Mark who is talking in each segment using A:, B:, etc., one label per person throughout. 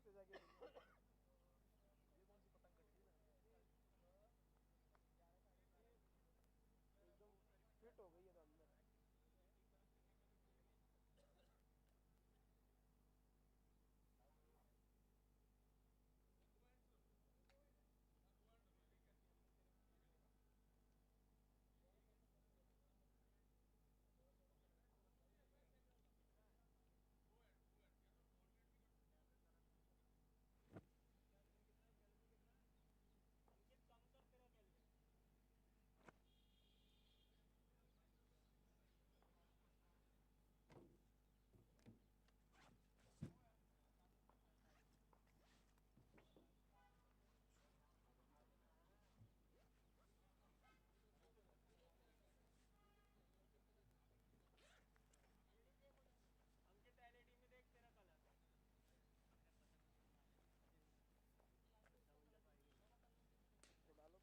A: पे जाके एकदम फिट हो गई है तो अंदर। तो डालो।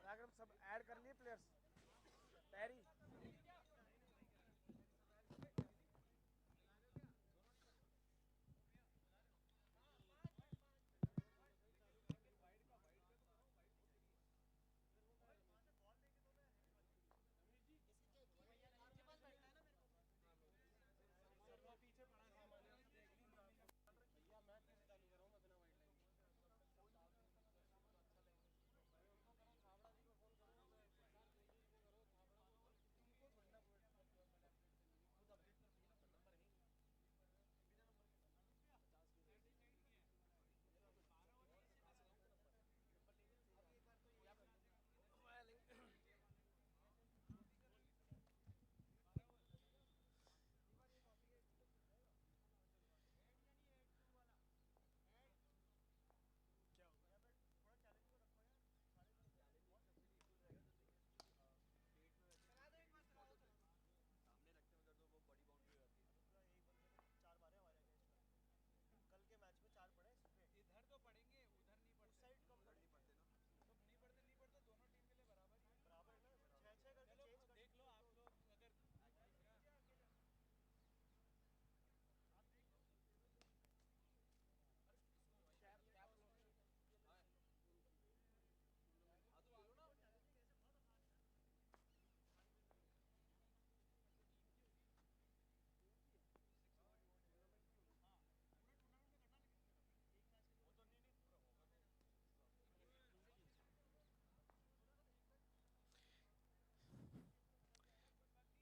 A: पराक्रम सब ऐड कर लिए प्लेयर्स तैयारी। पीछे पड़ा है भैया मैच कैसे चालू कर रहा हूँ मैं बिना वाइड लाइन छाबड़ा जी को फोन करूँ मैं तुमको थोड़ी ना खुद अपडेट कर दिया ना नंबर है बिना नंबर के 50 के अभी एक बार तो ये क्या हो गया थोड़ा चैलेंज को रखो यार सामने रखते हैं तो वो बड़ी बाउंड्री हो जाती है पूरा एक बंदे ने 4 मारे हमारे अगेंस्ट में कल के मैच में 4 पड़े इधर तो पड़ेंगे उधर नहीं पड़ते उस साइड कम नहीं पड़ते ना तो नहीं पड़ते दोनों टीम के लिए बराबर है ना 6-6 करके चेंज कर देख लो आप लोग अगर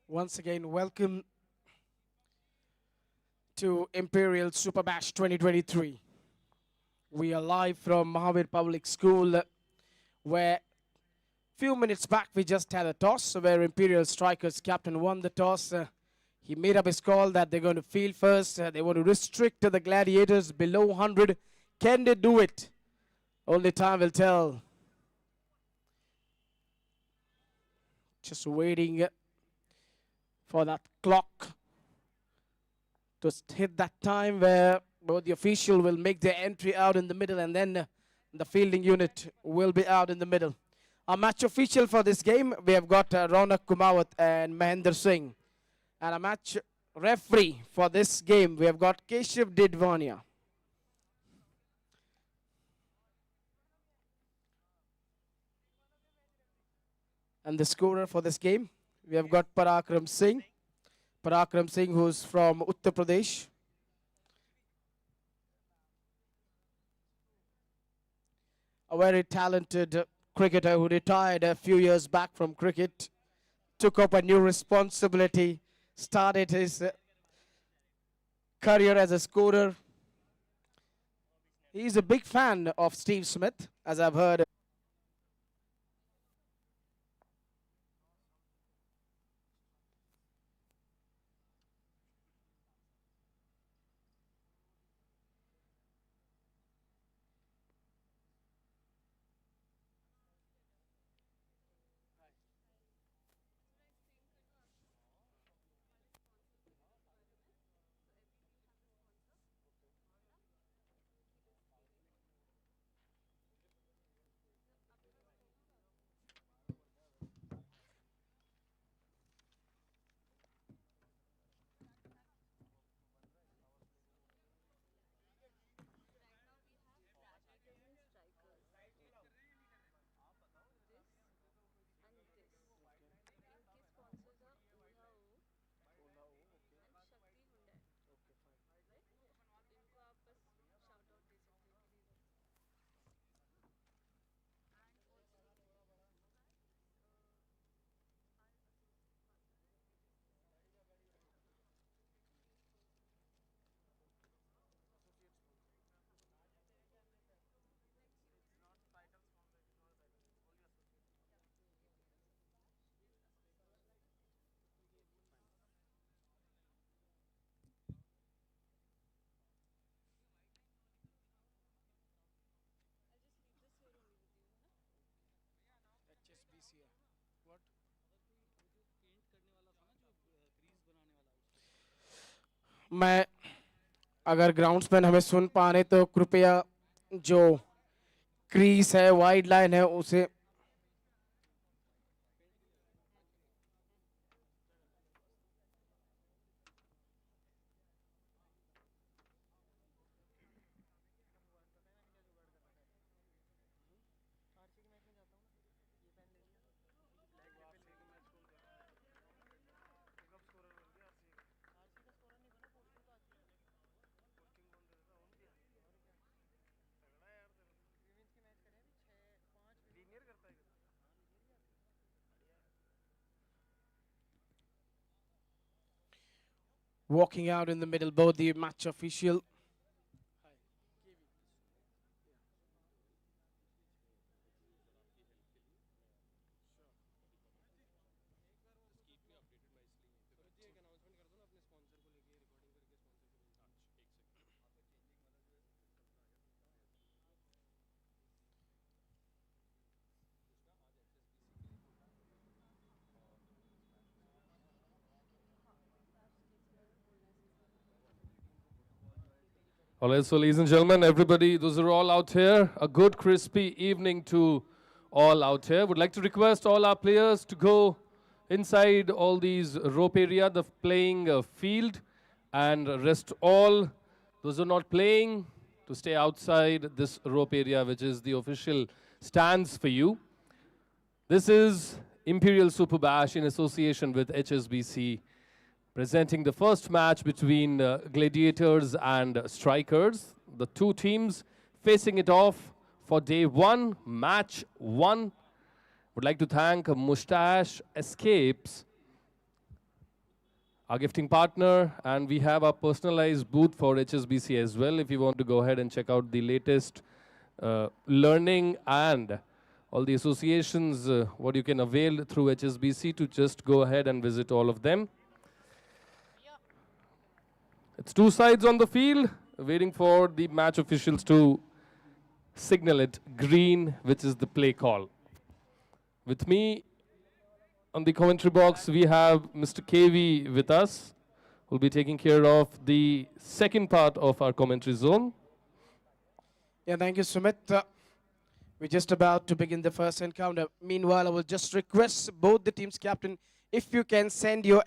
B: Once again, welcome to Imperial Super Bash 2023. We are live from Mahavir Public School, where few minutes back we just had a toss where Imperial Strikers captain won the toss. He made up his call that they're going to field first. They want to restrict the Gladiators below 100. Can they do it? Only time will tell. Just waiting for that clock to hit that time where both the official will make their entry out in the middle and then the fielding unit will be out in the middle. Our match official for this game, we have got Ronak Kumawat and Mahendra Singh. And a match referee for this game, we have got Keshav Didwania. And the scorer for this game, we have got Parakram Singh. Parakram Singh, who's from Uttar Pradesh. A very talented cricketer who retired a few years back from cricket, took up a new responsibility, started his career as a scorer. He's a big fan of Steve Smith, as I've heard. मैं अगर groundsman हमें सुन पा रहे तो कृपया जो crease है wide line है उसे walking out in the middle, both the match official.
C: All right, so ladies and gentlemen, everybody, those are all out here. A good, crispy evening to all out here. Would like to request all our players to go inside all these rope area, the playing field, and rest all those who are not playing to stay outside this rope area, which is the official stands for you. This is Imperial Super Bash in association with HSBC, presenting the first match between Gladiators and Strikers. The two teams facing it off for day one, match one. Would like to thank Mustache Escapes, our gifting partner, and we have our personalized booth for HSBC as well. If you want to go ahead and check out the latest learning and all the associations, what you can avail through HSBC, to just go ahead and visit all of them. It's two sides on the field, waiting for the match officials to signal it green, which is the play call. With me on the commentary box, we have Mr. KV with us, who will be taking care of the second part of our commentary zone.
B: Yeah, thank you, Sumit. We're just about to begin the first encounter. Meanwhile, I will just request both the teams' captain, if you can send your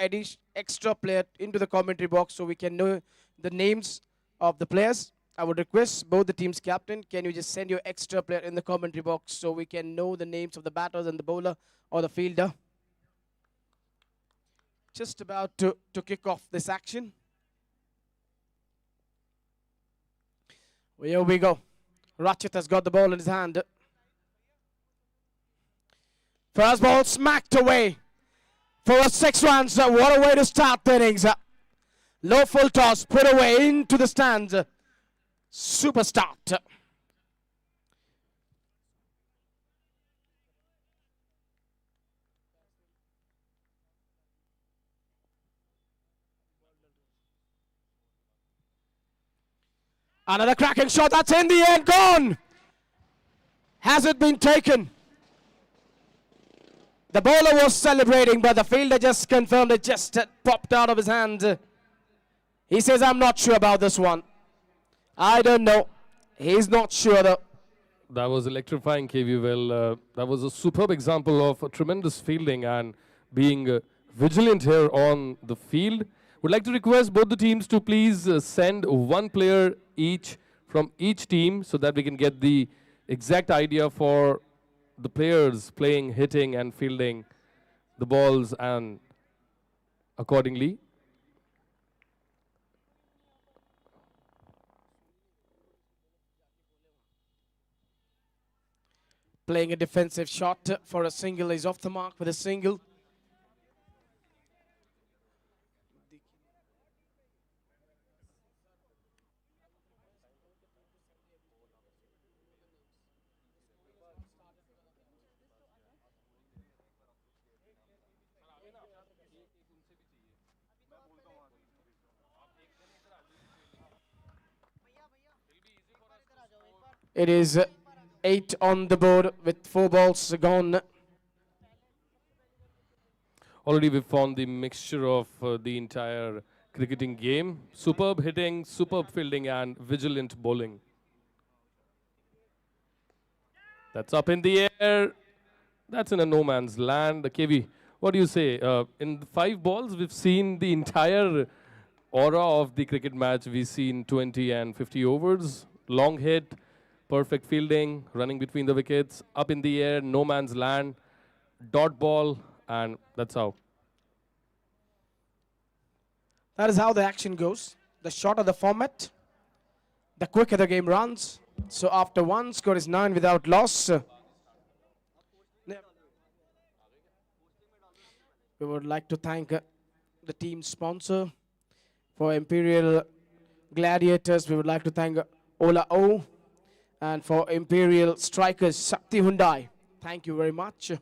B: extra player into the commentary box so we can know the names of the players. I would request both the teams' captain, can you just send your extra player in the commentary box so we can know the names of the batters and the bowler or the fielder. Just about to kick off this action. Well, here we go. Ratchet has got the ball in his hand. First ball smacked away for a 6 runs. What a way to start the innings. Low full toss put away into the stands. Super start. Another cracking shot. That's in the end. Gone. Has it been taken? The bowler was celebrating, but the fielder just confirmed it just popped out of his hand. He says, I'm not sure about this one. I don't know. He's not sure though.
C: That was electrifying, KV. Well, that was a superb example of tremendous fielding and being vigilant here on the field. Would like to request both the teams to please send one player each from each team so that we can get the exact idea for the players playing, hitting and fielding the balls and accordingly.
B: Playing a defensive shot for a single. He's off the mark with a single. It is 8 on the board with 4 balls gone.
C: Already we've found the mixture of the entire cricketing game. Superb hitting, superb fielding, and vigilant bowling. That's up in the air. That's in a no man's land. KV, what do you say? In 5 balls, we've seen the entire aura of the cricket match. We've seen 20 and 50 overs, long hit, perfect fielding, running between the wickets, up in the air, no man's land, dot ball, and that's how.
B: That is how the action goes. The shorter the format, the quicker the game runs. So after 1, score is 9 without loss. We would like to thank the team sponsor for Imperial Gladiators. We would like to thank Ola O, and for Imperial Strikers, Shakti Hyundai. Thank you very much.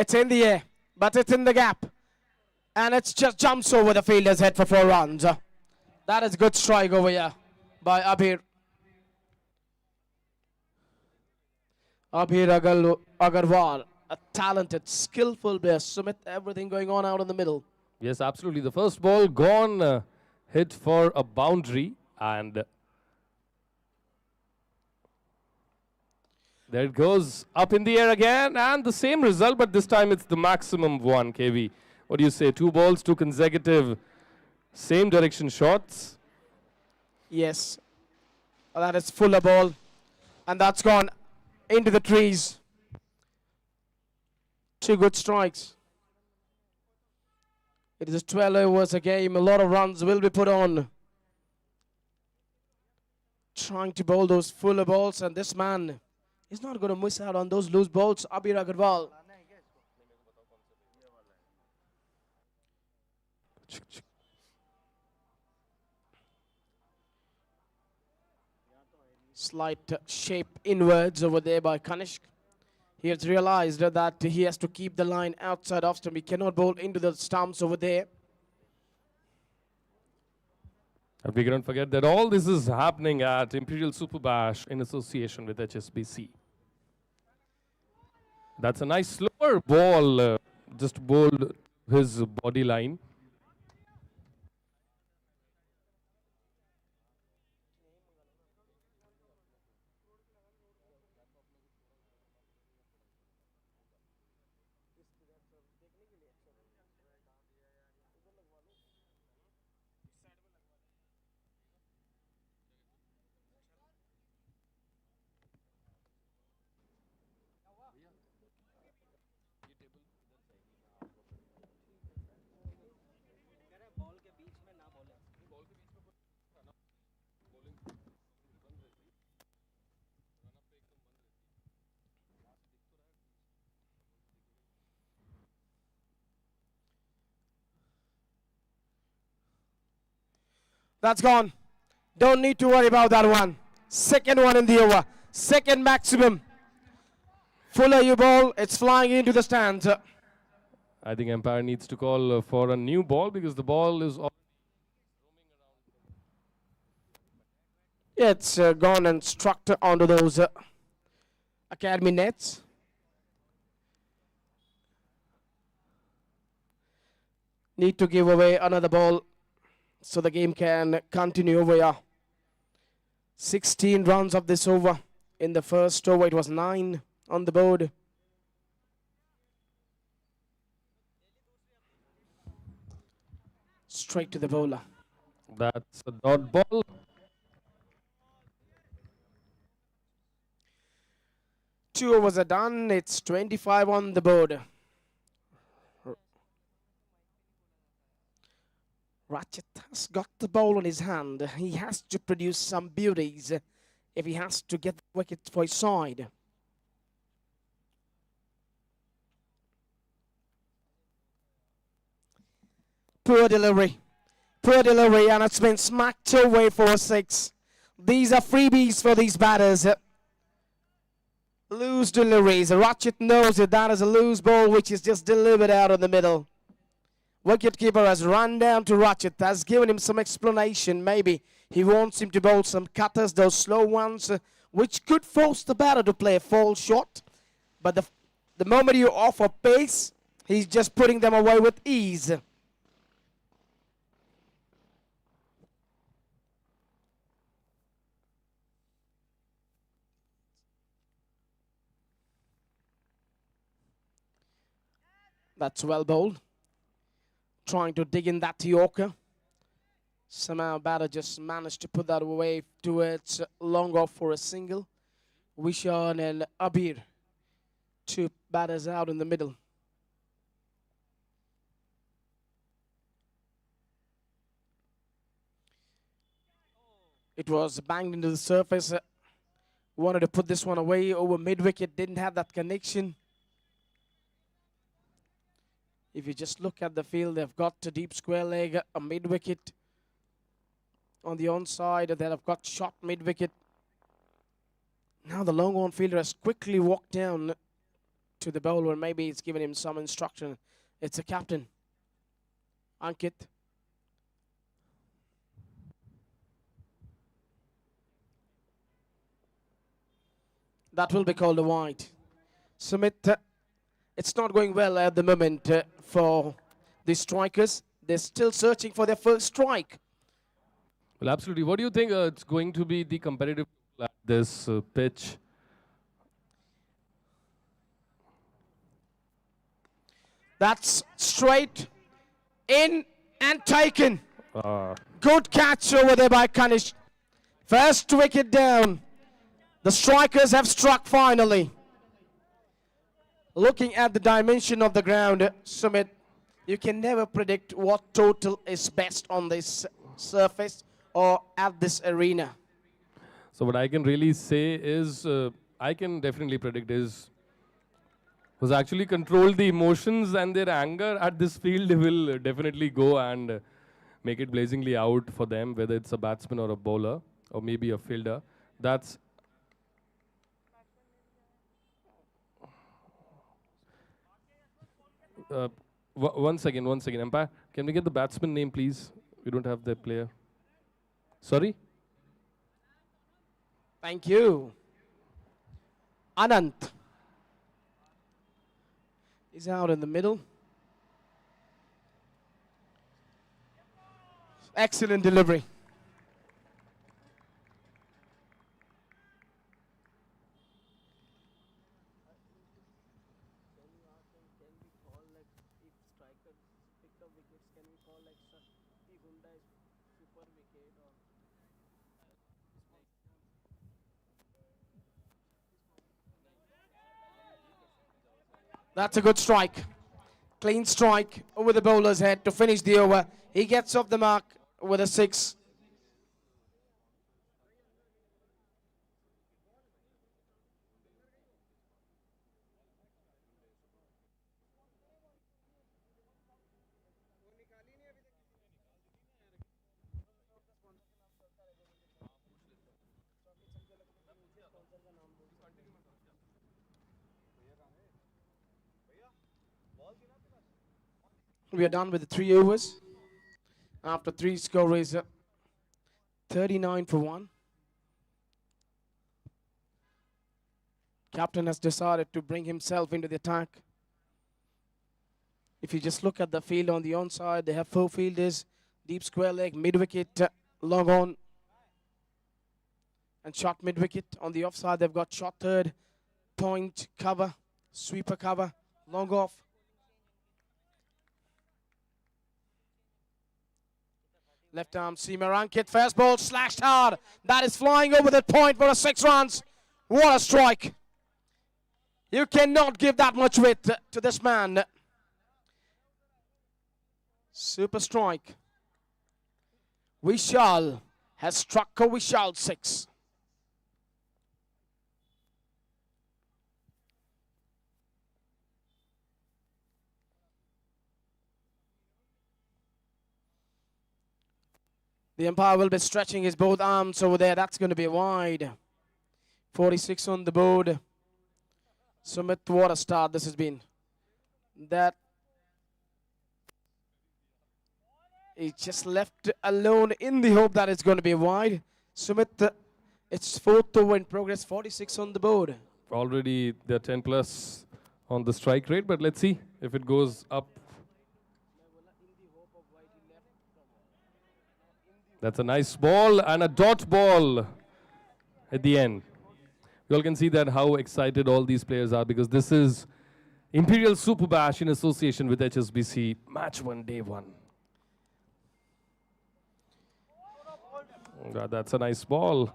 B: It's in the air, but it's in the gap. And it just jumps over the fielder's head for 4 runs. That is good strike over here by Abhir. Abhir Agarwal, a talented, skillful player. Sumit, everything going on out in the middle.
C: Yes, absolutely. The first ball gone, hit for a boundary, and there it goes, up in the air again, and the same result, but this time it's the maximum one, KV. What do you say? 2 balls, 2 consecutive, same direction shots.
B: Yes, that is fuller ball, and that's gone into the trees. 2 good strikes. It is 12 overs a game. A lot of runs will be put on. Trying to bowl those fuller balls, and this man is not going to miss out on those loose balls. Abhir Agarwal. Slight shape inwards over there by Kanishk. He has realized that he has to keep the line outside off stump. He cannot bowl into the stumps over there.
C: And we cannot forget that all this is happening at Imperial Super Bash in association with HSBC. That's a nice slower ball, just bowled his body line.
B: That's gone. Don't need to worry about that one. Second one in the over. Second maximum. Fuller you bowl, it's flying into the stands.
C: I think umpire needs to call for a new ball because the ball is
B: It's gone and struck onto those academy nets. Need to give away another ball so the game can continue over here. 16 runs of this over. In the first over, it was 9 on the board. Straight to the bowler.
C: That's a dot ball.
B: Two overs are done. It's 25 on the board. Ratchet has got the ball in his hand. He has to produce some beauties if he has to get the wicket for his side. Poor delivery, and it's been smacked away for a 6. These are freebies for these batters. Loose deliveries. Rachit knows that is a loose ball which is just delivered out in the middle. Wicketkeeper has run down to Rachit, has given him some explanation. Maybe he wants him to bowl some cutters, those slow ones, which could force the batter to play a fall shot. But the moment you offer pace, he's just putting them away with ease. That's well bowled. Trying to dig in that Yorker. Somehow batter just managed to put that away towards long off for a single. Vishan and Abir, two batters out in the middle. It was banged into the surface. Wanted to put this one away over mid-wicket, didn't have that connection. If you just look at the field, they've got a deep square leg, a mid-wicket on the onside, then I've got shot mid-wicket. Now the long on fielder has quickly walked down to the bowler. Maybe it's given him some instruction. It's a captain, Ankit. That will be called a wide. Sumit, it's not going well at the moment for the strikers. They're still searching for their first strike.
C: Well, absolutely. What do you think it's going to be the competitive at this pitch?
B: That's straight in and taken. Good catch over there by Kanish. First wicket down. The strikers have struck finally. Looking at the dimension of the ground, Sumit, you can never predict what total is best on this surface or at this arena.
C: So what I can really say is, I can definitely predict is, who's actually controlled the emotions and their anger at this field will definitely go and make it blazingly out for them, whether it's a batsman or a bowler or maybe a fielder. That's one second, Umpire, can we get the batsman name, please? We don't have the player. Sorry?
B: Thank you. Anant is out in the middle. Excellent delivery. That's a good strike. Clean strike over the bowler's head to finish the over. He gets off the mark with a 6. We are done with the 3 overs. After 3 score is 39 for 1. Captain has decided to bring himself into the attack. If you just look at the field on the onside, they have 4 fielders, deep square leg, mid-wicket, long on, and shot mid-wicket. On the offside, they've got shot third, point cover, sweeper cover, long off. Left arm seamer Ankit, first ball slashed hard. That is flying over the point for a 6 runs. What a strike. You cannot give that much width to this man. Super strike. Vishal has struck a Vishal 6. The umpire will be stretching his both arms over there. That's going to be wide. 46 on the board. Sumit, what a start this has been. That is just left alone in the hope that it's going to be wide. Sumit, it's fourth over in progress, 46 on the board.
C: Already they're 10 plus on the strike rate, but let's see if it goes up. That's a nice ball and a dot ball at the end. You all can see that how excited all these players are because this is Imperial Super Bash in association with HSBC. Match 1, day 1. That's a nice ball.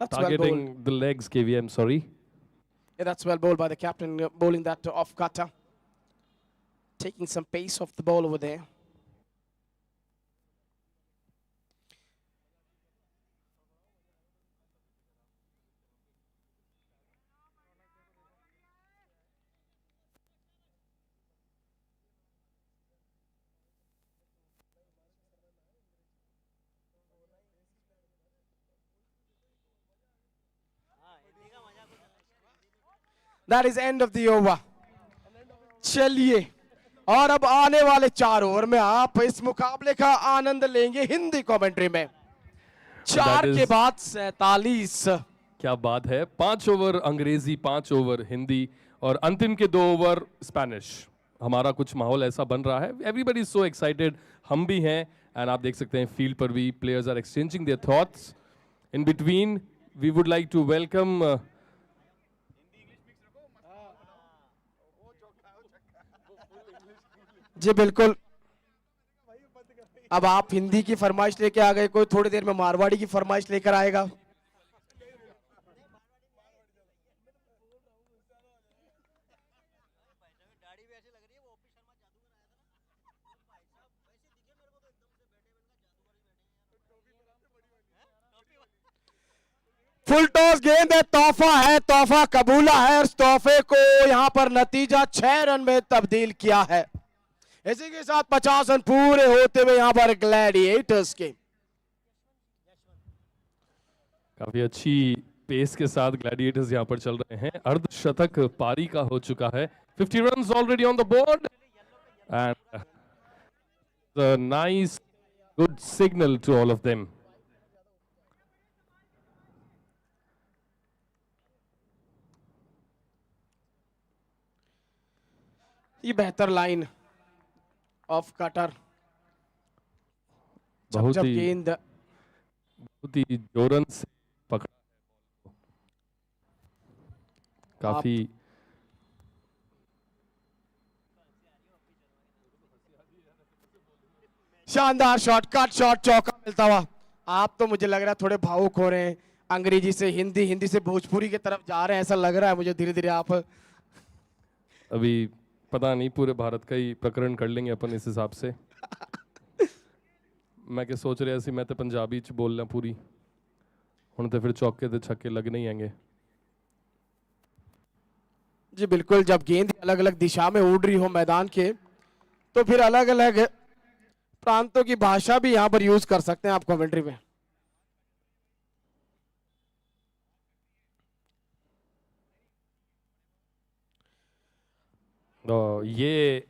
B: That's
C: Targeting
B: well bowled.
C: the legs, KVM, sorry.
B: Yeah, that's well bowled by the captain, bowling that to off cutter. Taking some pace off the ball over there. That is end of the over. चलिए और अब आने वाले 4 over में आप इस मुकाबले का आनंद लेंगे हिंदी कमेंट्री में 4 के बाद 47
C: क्या बात है 5 ओवर अंग्रेजी 5 ओवर हिंदी और अंतिम के 2 ओवर स्पेनिश हमारा कुछ माहौल ऐसा बन रहा है एवरीबडी इज सो एक्साइटेड हम भी हैं एंड आप देख सकते हैं फील्ड पर भी players are exchanging their thoughts in between we would like to welcome
B: जी बिल्कुल अब आप हिंदी की फरमाइश लेके आ गए कोई थोड़ी देर में मारवाड़ी की फरमाइश लेकर आएगा फुल टॉस गेंद है तोहफा कबूला है और तोहफे को यहां पर नतीजा 6 रन में तब्दील किया है इसी के साथ 50 रन पूरे होते हुए यहां पर ग्लैडिएटर्स के
C: काफी अच्छी पेस के साथ ग्लैडिएटर्स यहां पर चल रहे हैं अर्धशतक पारी का हो चुका है 50 runs already on the board and the nice good signal to all of them
B: ये बेहतर लाइन ऑफ कटर
C: बहुत
B: गेंद
C: ही जोरन से पकड़ा काफी
B: शानदार शॉट कट शॉट चौका मिलता हुआ आप तो मुझे लग रहा है थोड़े भावुक हो रहे हैं अंग्रेजी से हिंदी से भोजपुरी की तरफ जा रहे हैं ऐसा लग रहा है मुझे धीरे धीरे आप
C: अभी पता नहीं पूरे भारत का ही प्रकरण कर लेंगे अपन इस हिसाब से मैं क्या सोच रहा सी मैं तो पंजाबी च बोलना पूरी हुण तो फिर चौके ते छक्के लगने ही आएंगे
B: जी बिल्कुल जब गेंद अलग अलग दिशा में उड़ रही हो मैदान के तो फिर अलग अलग प्रांतों की भाषा भी यहां पर यूज कर सकते हैं आप कमेंट्री में
C: ये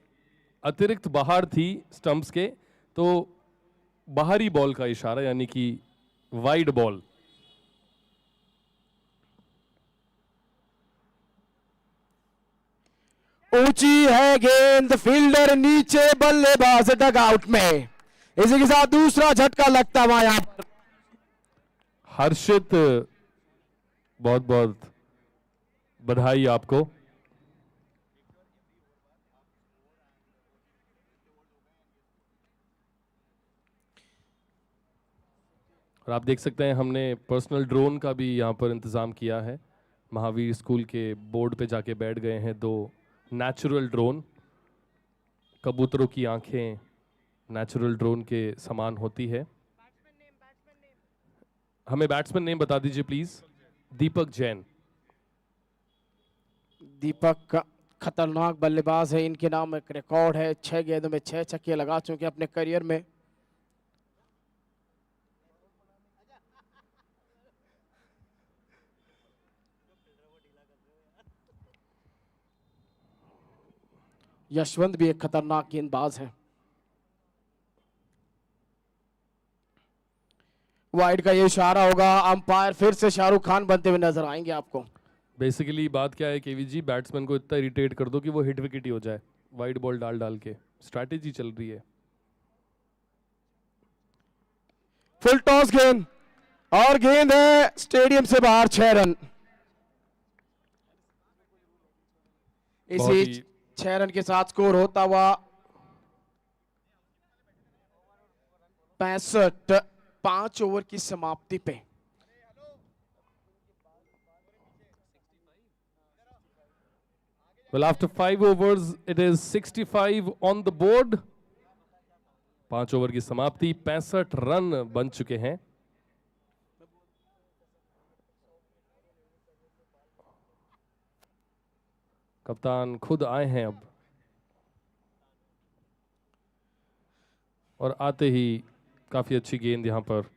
C: अतिरिक्त बाहर थी स्टंप्स के तो बाहरी बॉल का इशारा यानी कि वाइड बॉल
B: ऊंची है गेंद फील्डर नीचे बल्लेबाज डगआउट में इसी के साथ दूसरा झटका लगता हुआ यहां पर
C: हर्षित बहुत बहुत बधाई आपको और आप देख सकते हैं हमने पर्सनल ड्रोन का भी यहाँ पर इंतज़ाम किया है महावीर स्कूल के बोर्ड पे जाके बैठ गए हैं 2 नेचुरल ड्रोन कबूतरों की आंखें नेचुरल ड्रोन के समान होती है हमें बैट्समैन नेम बता दीजिए प्लीज दीपक जैन
B: दीपक खतरनाक बल्लेबाज है इनके नाम एक रिकॉर्ड है 6 गेंदों में 6 छक्के लगा चुके अपने करियर में यशवंत भी एक खतरनाक गेंदबाज है। वाइड का ये इशारा होगा, अंपायर फिर से शाहरुख खान बनते हुए नजर आएंगे आपको।
C: बेसिकली बात क्या है केवीजी, बैट्समैन को इतना इरिटेट कर दो कि वो हिट विकेट ही हो जाए, वाइड बॉल डाल डाल के। स्ट्रैटेजी चल रही है।
B: फुल टॉस गेंद, और गेंद है स्टेडियम से बाहर, 6 रन। इसी 6 रन के साथ स्कोर होता हुआ 65, 5 ओवर की समाप्ति पे।
C: Well, after 5 overs, it is 65 on the board. 5 over की समाप्ति, 65 रन बन चुके हैं। कप्तान खुद आए हैं अब, और आते ही काफी अच्छी गेंद यहां पर।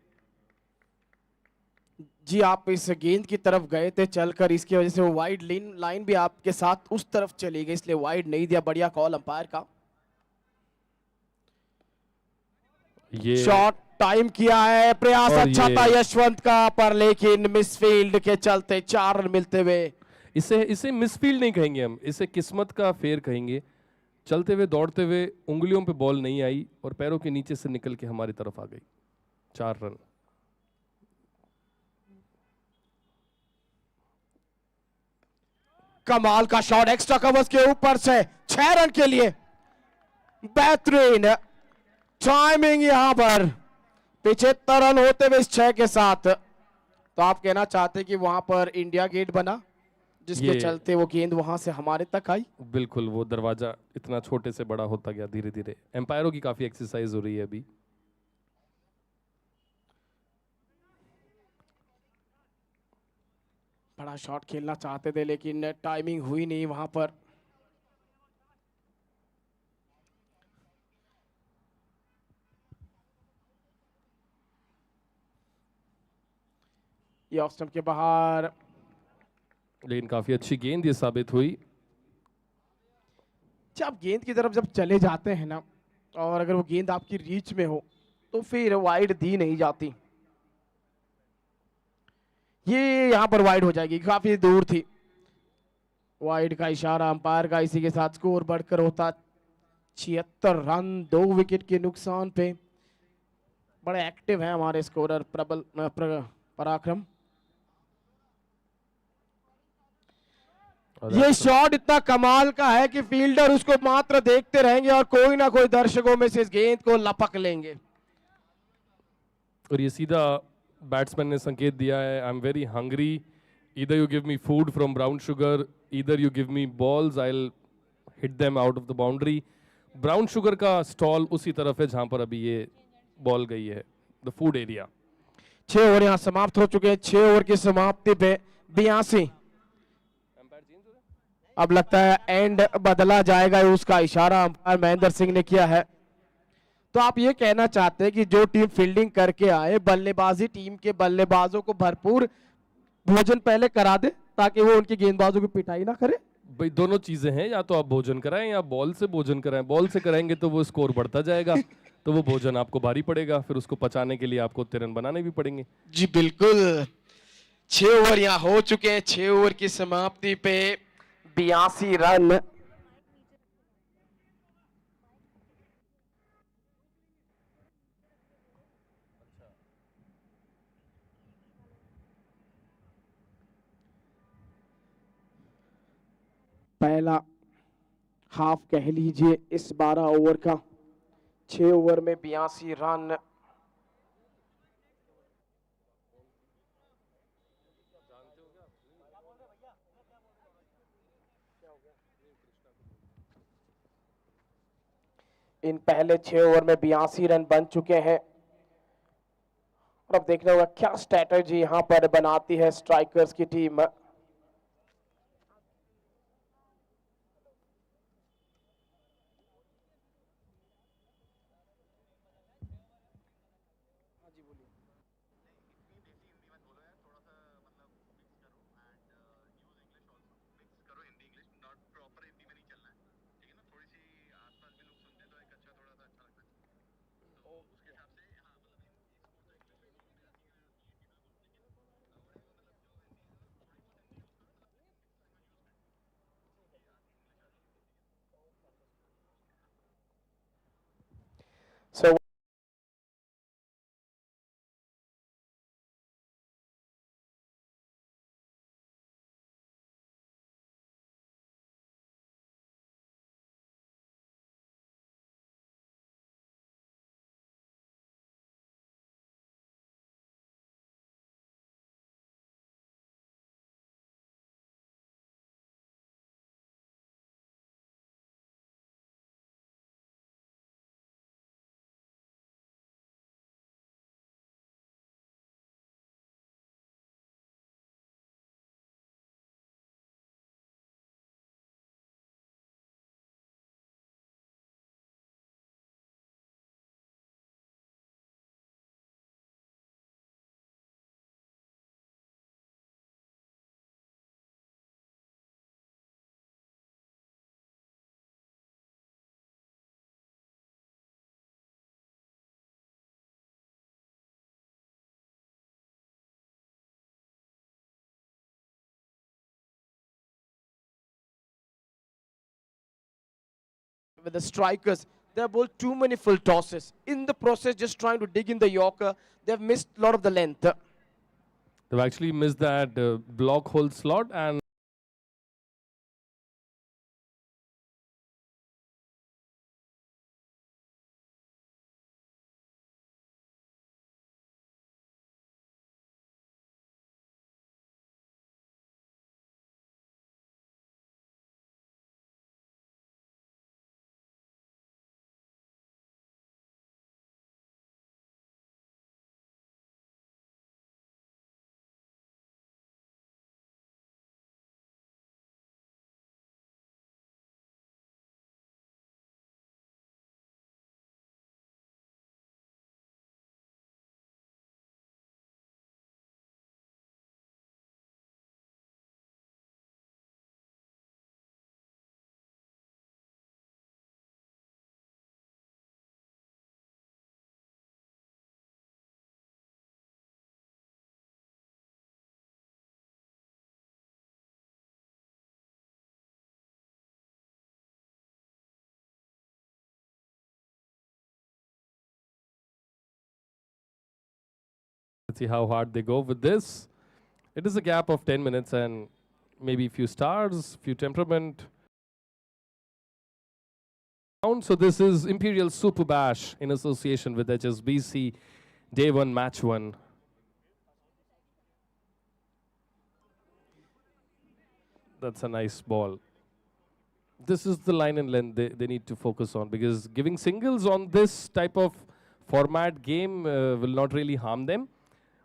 B: जी आप इस गेंद की तरफ गए थे चलकर, इसकी वजह से वो वाइड लाइन भी आपके साथ उस तरफ चली गई, इसलिए वाइड नहीं दिया। बढ़िया कॉल अंपायर का।
C: ये
B: शॉट टाइम किया है, प्रयास अच्छा था यशवंत का, पर लेकिन मिसफील्ड के चलते 4 रन मिलते हुए।
C: इसे मिसफील्ड नहीं कहेंगे हम, इसे किस्मत का फेर कहेंगे। चलते हुए दौड़ते हुए उंगलियों पे बॉल नहीं आई और पैरों के नीचे से निकल के हमारी तरफ आ गई। 4 रन।
B: कमाल का शॉट एक्स्ट्रा कवर्स के ऊपर से, 6 रन के लिए। बेहतरीन टाइमिंग यहां पर, 75 रन होते हुए इस 6 के साथ। तो आप कहना चाहते कि वहां पर इंडिया गेट बना, जिसके चलते वो गेंद वहां से हमारे तक आई।
C: बिल्कुल, वो दरवाजा इतना छोटे से बड़ा होता गया धीरे धीरे। एम्पायरों की काफी एक्सरसाइज हो रही है अभी।
B: बड़ा शॉट खेलना चाहते थे लेकिन टाइमिंग हुई नहीं वहां पर। ये ऑफ स्टंप के बाहर,
C: लेकिन काफी अच्छी गेंद ये साबित हुई।
B: जब गेंद की तरफ जब चले जाते हैं ना, और अगर वो गेंद आपकी रीच में हो तो फिर वाइड दी नहीं जाती। ये यहां पर वाइड हो जाएगी, काफी दूर थी। वाइड का इशारा अंपायर का, इसी के साथ स्कोर बढ़कर होता 76 रन, 2 विकेट के नुकसान पे। बड़े एक्टिव हैं हमारे स्कोरर पराक्रम। ये शॉट इतना कमाल का है कि फील्डर उसको मात्र देखते रहेंगे और कोई ना कोई दर्शकों में से इस गेंद को लपक लेंगे।
C: और ये सीधा बैट्समैन ने संकेत दिया है, I am very hungry, either you give me food from brown sugar, either you give me balls, I will hit them out of the boundary. Brown sugar का स्टॉल उसी तरफ है जहां पर अभी ये बॉल गई है, द फूड एरिया।
B: 6 ओवर यहां समाप्त हो चुके हैं। 6 ओवर की समाप्ति पे 82। अब लगता है एंड बदला जाएगा, उसका इशारा अंपायर महेंद्र सिंह ने किया है। तो आप ये कहना चाहते हैं कि जो टीम फील्डिंग करके आए, बल्लेबाजी टीम के बल्लेबाजों को भरपूर भोजन पहले करा दे ताकि वो उनकी गेंदबाजों की पिटाई ना करे।
C: भाई दोनों चीजें हैं, या तो आप भोजन कराएं या बॉल से भोजन कराएं। बॉल से कराएंगे तो वो स्कोर बढ़ता जाएगा तो वो भोजन आपको भारी पड़ेगा, फिर उसको पचाने के लिए आपको 3 रन बनाने भी पड़ेंगे।
B: जी बिल्कुल। 6 ओवर यहाँ हो चुके हैं। 6 ओवर की समाप्ति पे 82 रन। पहला हाफ कह लीजिए इस 12 ओवर का। 6 ओवर में 82 रन। इन पहले 6 ओवर में 82 रन बन चुके हैं। और अब देखना होगा क्या स्ट्रैटेजी यहां पर बनाती है स्ट्राइकर्स की team. with the strikers. They have bowled too many full tosses. In the process, just trying to dig in the Yorker, they've missed a lot of the length.
C: They've actually missed that block hole slot, and let's see how hard they go with this. It is a gap of 10 minutes and maybe a few stars, few temperament. So this is Imperial Super Bash in association with HSBC, Day 1, Match 1. That's a nice ball. This is the line and length they need to focus on, because giving singles on this type of format game will not really harm them.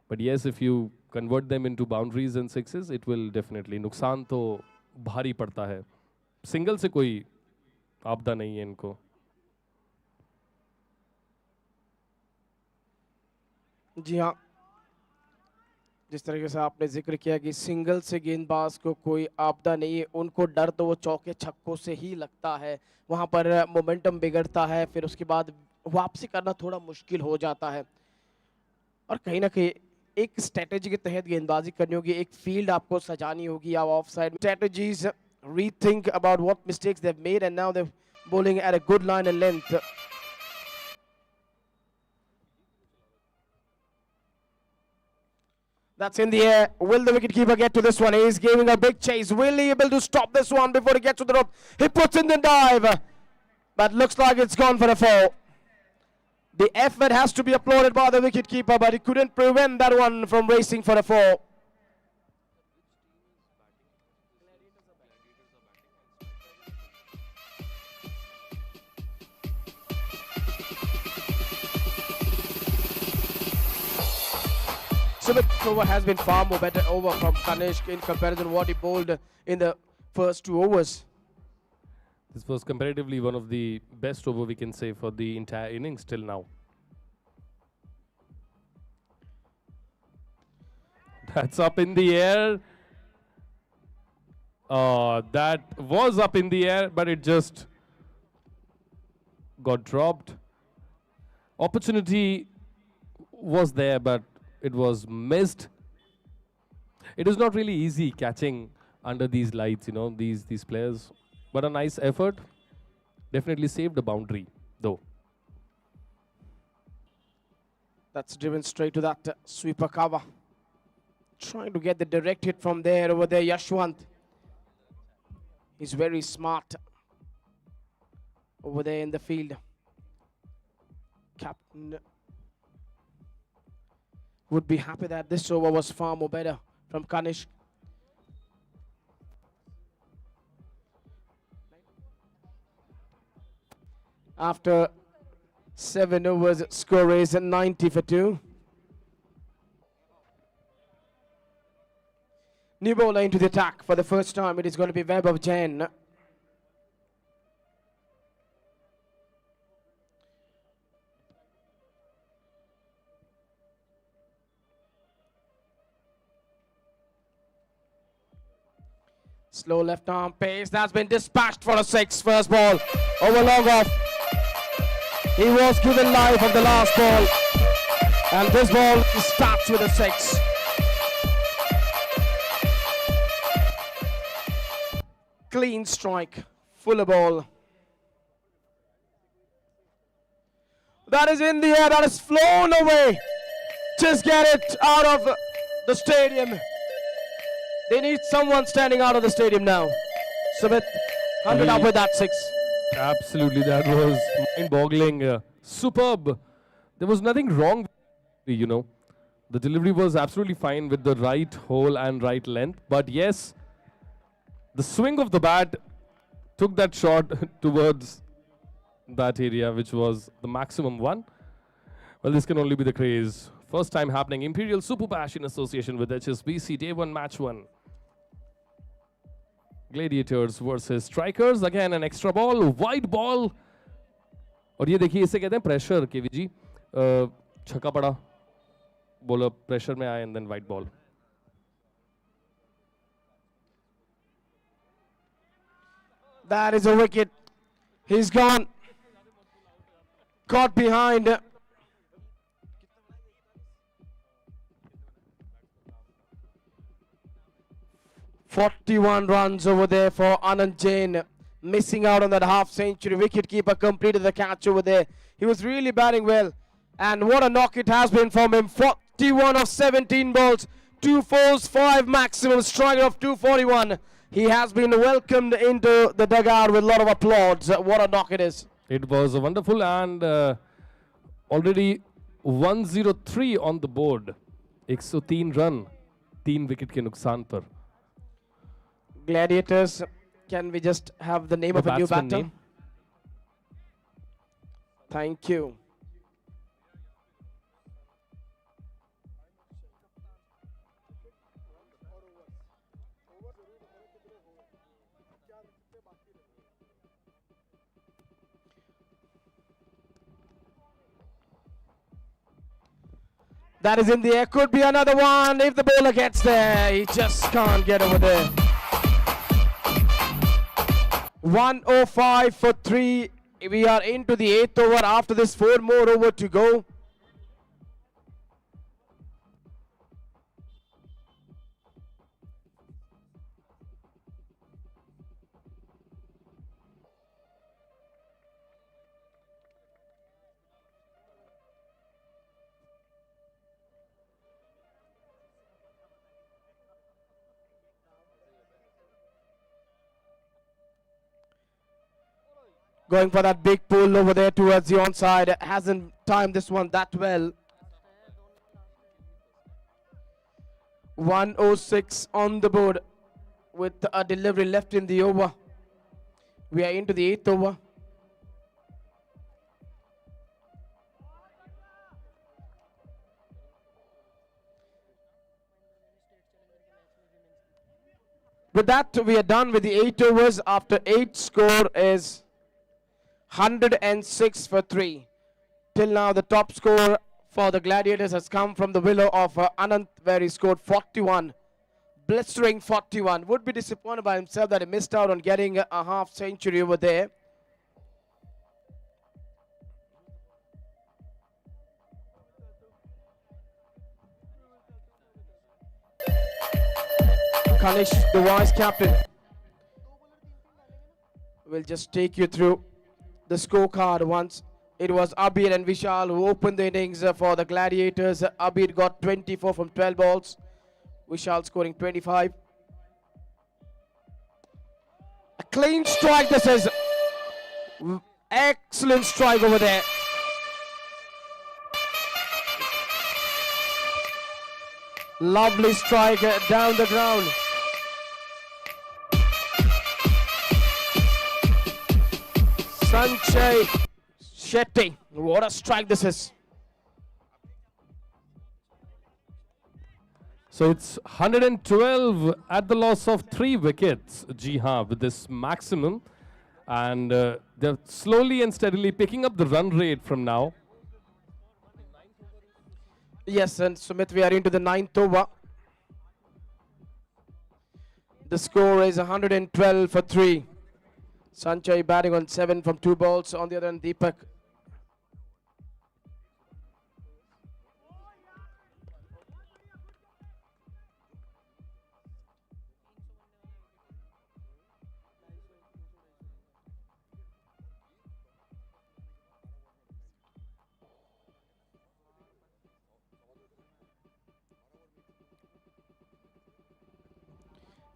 C: But yes, if you convert them into boundaries and sixes, it will definitely. नुकसान तो भारी पड़ता है. Single से कोई आपदा नहीं है इनको.
B: जी हाँ, जिस तरीके से आपने जिक्र किया कि सिंगल से गेंदबाज को कोई आपदा नहीं है, उनको डर तो वो चौके छक्कों से ही लगता है. वहाँ पर मोमेंटम बिगड़ता है, फिर उसके बाद वापसी करना थोड़ा मुश्किल हो जाता है. और कहीं ना कहीं एक स्ट्रेटेजी के तहत गेंदबाजी करनी होगी, एक फील्ड आपको सजानी होगी. आप of side strategies rethink about what mistakes they've made, and now they're bowling at a good line and length. That's in the air. Will the wicketkeeper get to this one? He's giving a big chase. Will he be able to stop this one before he gets to the rope? He puts in the dive, but looks like it's gone for a 4. The effort has to be applauded by the wicketkeeper, but he couldn't prevent that one from racing for a 4. Sumit over has been far more better over from Kanishk in comparison to what he bowled in the first 2 overs.
C: This was comparatively one of the best over, we can say, for the entire innings till now. That's up in the air. That was up in the air, but it just got dropped. Opportunity was there, but it was missed. It is not really easy catching under these lights, you know, these players. But a nice effort. Definitely saved a boundary, though.
B: That's driven straight to that sweeper cover. Trying to get the direct hit from there. Over there, Yashwant. He's very smart. Over there in the field. Captain would be happy that this over was far more better from Kanishk. After 7 overs, score is 90 for 2. New bowler into the attack for the first time. It is going to be Vaibhav Jain. Slow left arm pace. That's been dispatched for a 6. First ball over long off. He was given life on the last ball. And this ball starts with a 6. Clean strike. Fuller ball. That is in the air. That is flown away. Just get it out of the stadium. They need someone standing out of the stadium now. Sumit, 100 up with that 6.
C: Absolutely, that was mind-boggling. Superb. There was nothing wrong, you know. The delivery was absolutely fine with the right hole and right length. But yes, the swing of the bat took that shot towards that area, which was the maximum one. Well, this can only be the craze. First time happening. Imperial Super Bash in association with HSBC. Day 1, match 1. Gladiators versus Strikers. Again, an extra ball, wide ball. और ये देखिए इसे कहते हैं pressure, केवी जी. छक्का पड़ा. Bowler pressure में आए and then wide ball.
B: That is a wicket. He's gone. Caught behind. "41 runs over there for Anand Jain. Missing out on that half century. Wicketkeeper completed the catch over there. He was really batting well. And what a knock it has been from him. 41 of 17 balls. 2 fours, 5 maximum. Striker of 241. He has been welcomed into the dugout with a lot of applause. What a knock it is.
C: It was wonderful, and already 103 on the board. 103 run. 3 wicket के नुकसान पर.
B: Gladiators, can we just have the name of a new
C: batsman
B: batter?
C: name.
B: Thank you. That is in the air. Could be another one if the bowler gets there. He just can't get over there. 105 for 3. We are into the 8th over. After this, 4 more over to go. Going for that big pull over there towards the onside. Hasn't timed this one that well. 106 on the board with a delivery left in the over. We are into the 8th over. With that, we are done with the 8 overs. After 8, score is 106 for 3. Till now, the top score for the Gladiators has come from the willow of Anant, where he scored 41. Blistering 41. Would be disappointed by himself that he missed out on getting a half century over there. Kanish, the vice captain, will just take you through the scorecard once. It was Abir and Vishal who opened the innings for the Gladiators. Abir got 24 from 12 balls. Vishal scoring 25. A clean strike this is. Excellent strike over there. Lovely strike down the ground. Sanjay Shetty, what a strike this is.
C: So it's 112 at the loss of 3 wickets, ji haan, with this maximum. And they're slowly and steadily picking up the run rate from now.
B: Yes, and Sumit, we are into the 9th over. The score is 112 for 3. Sanjay batting on 7 from 2 balls. On the other hand, Deepak.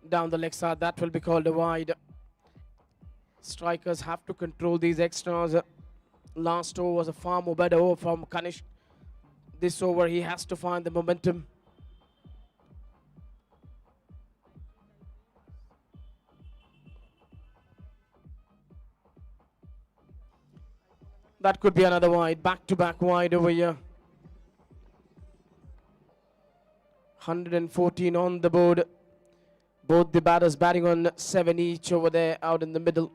B: down the leg side. That will be called a wide. Strikers have to control these extras. Last over was a far more better over from Kanish. This over he has to find the momentum. That could be another wide. Back-to-back wide over here. 114 on the board. Both the batters batting on 7 each over there out in the middle.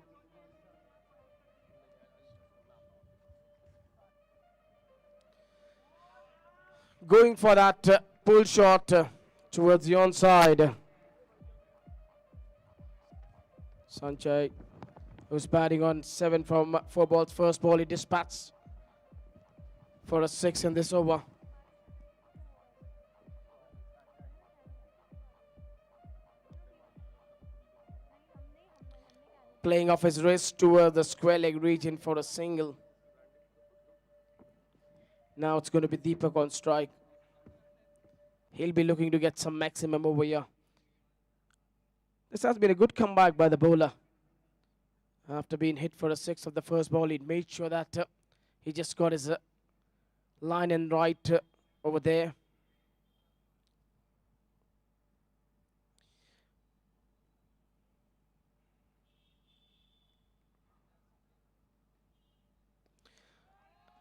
B: Going for that pull shot towards the onside. Sanjay, who's batting on 7 from 4 balls. First ball he dispatched for a 6 in this over. Playing off his wrist toward the square leg region for a single. Now it's going to be Deepak on strike. He'll be looking to get some maximum over here. This has been a good comeback by the bowler. After being hit for a 6 of the first ball, he made sure that he just got his line and right over there.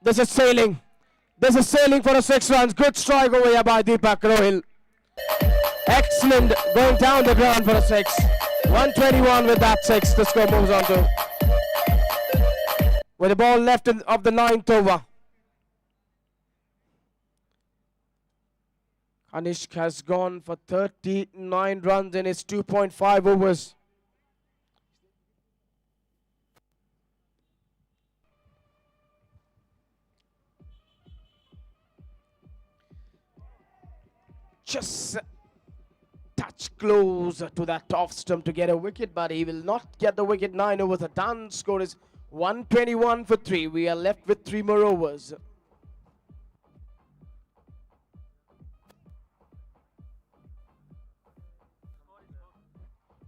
B: This is sailing. This is sailing for a 6 runs. Good strike over here by Deepak Rohil. Excellent going down the ground for a 6. 121 with that 6. The score moves on to. With the ball left of the 9th over. Kanishk has gone for 39 runs in his 2.5 overs. Just touch close to that off stump to get a wicket, but he will not get the wicket. 9 overs. The done score is 121 for 3. We are left with 3 more overs.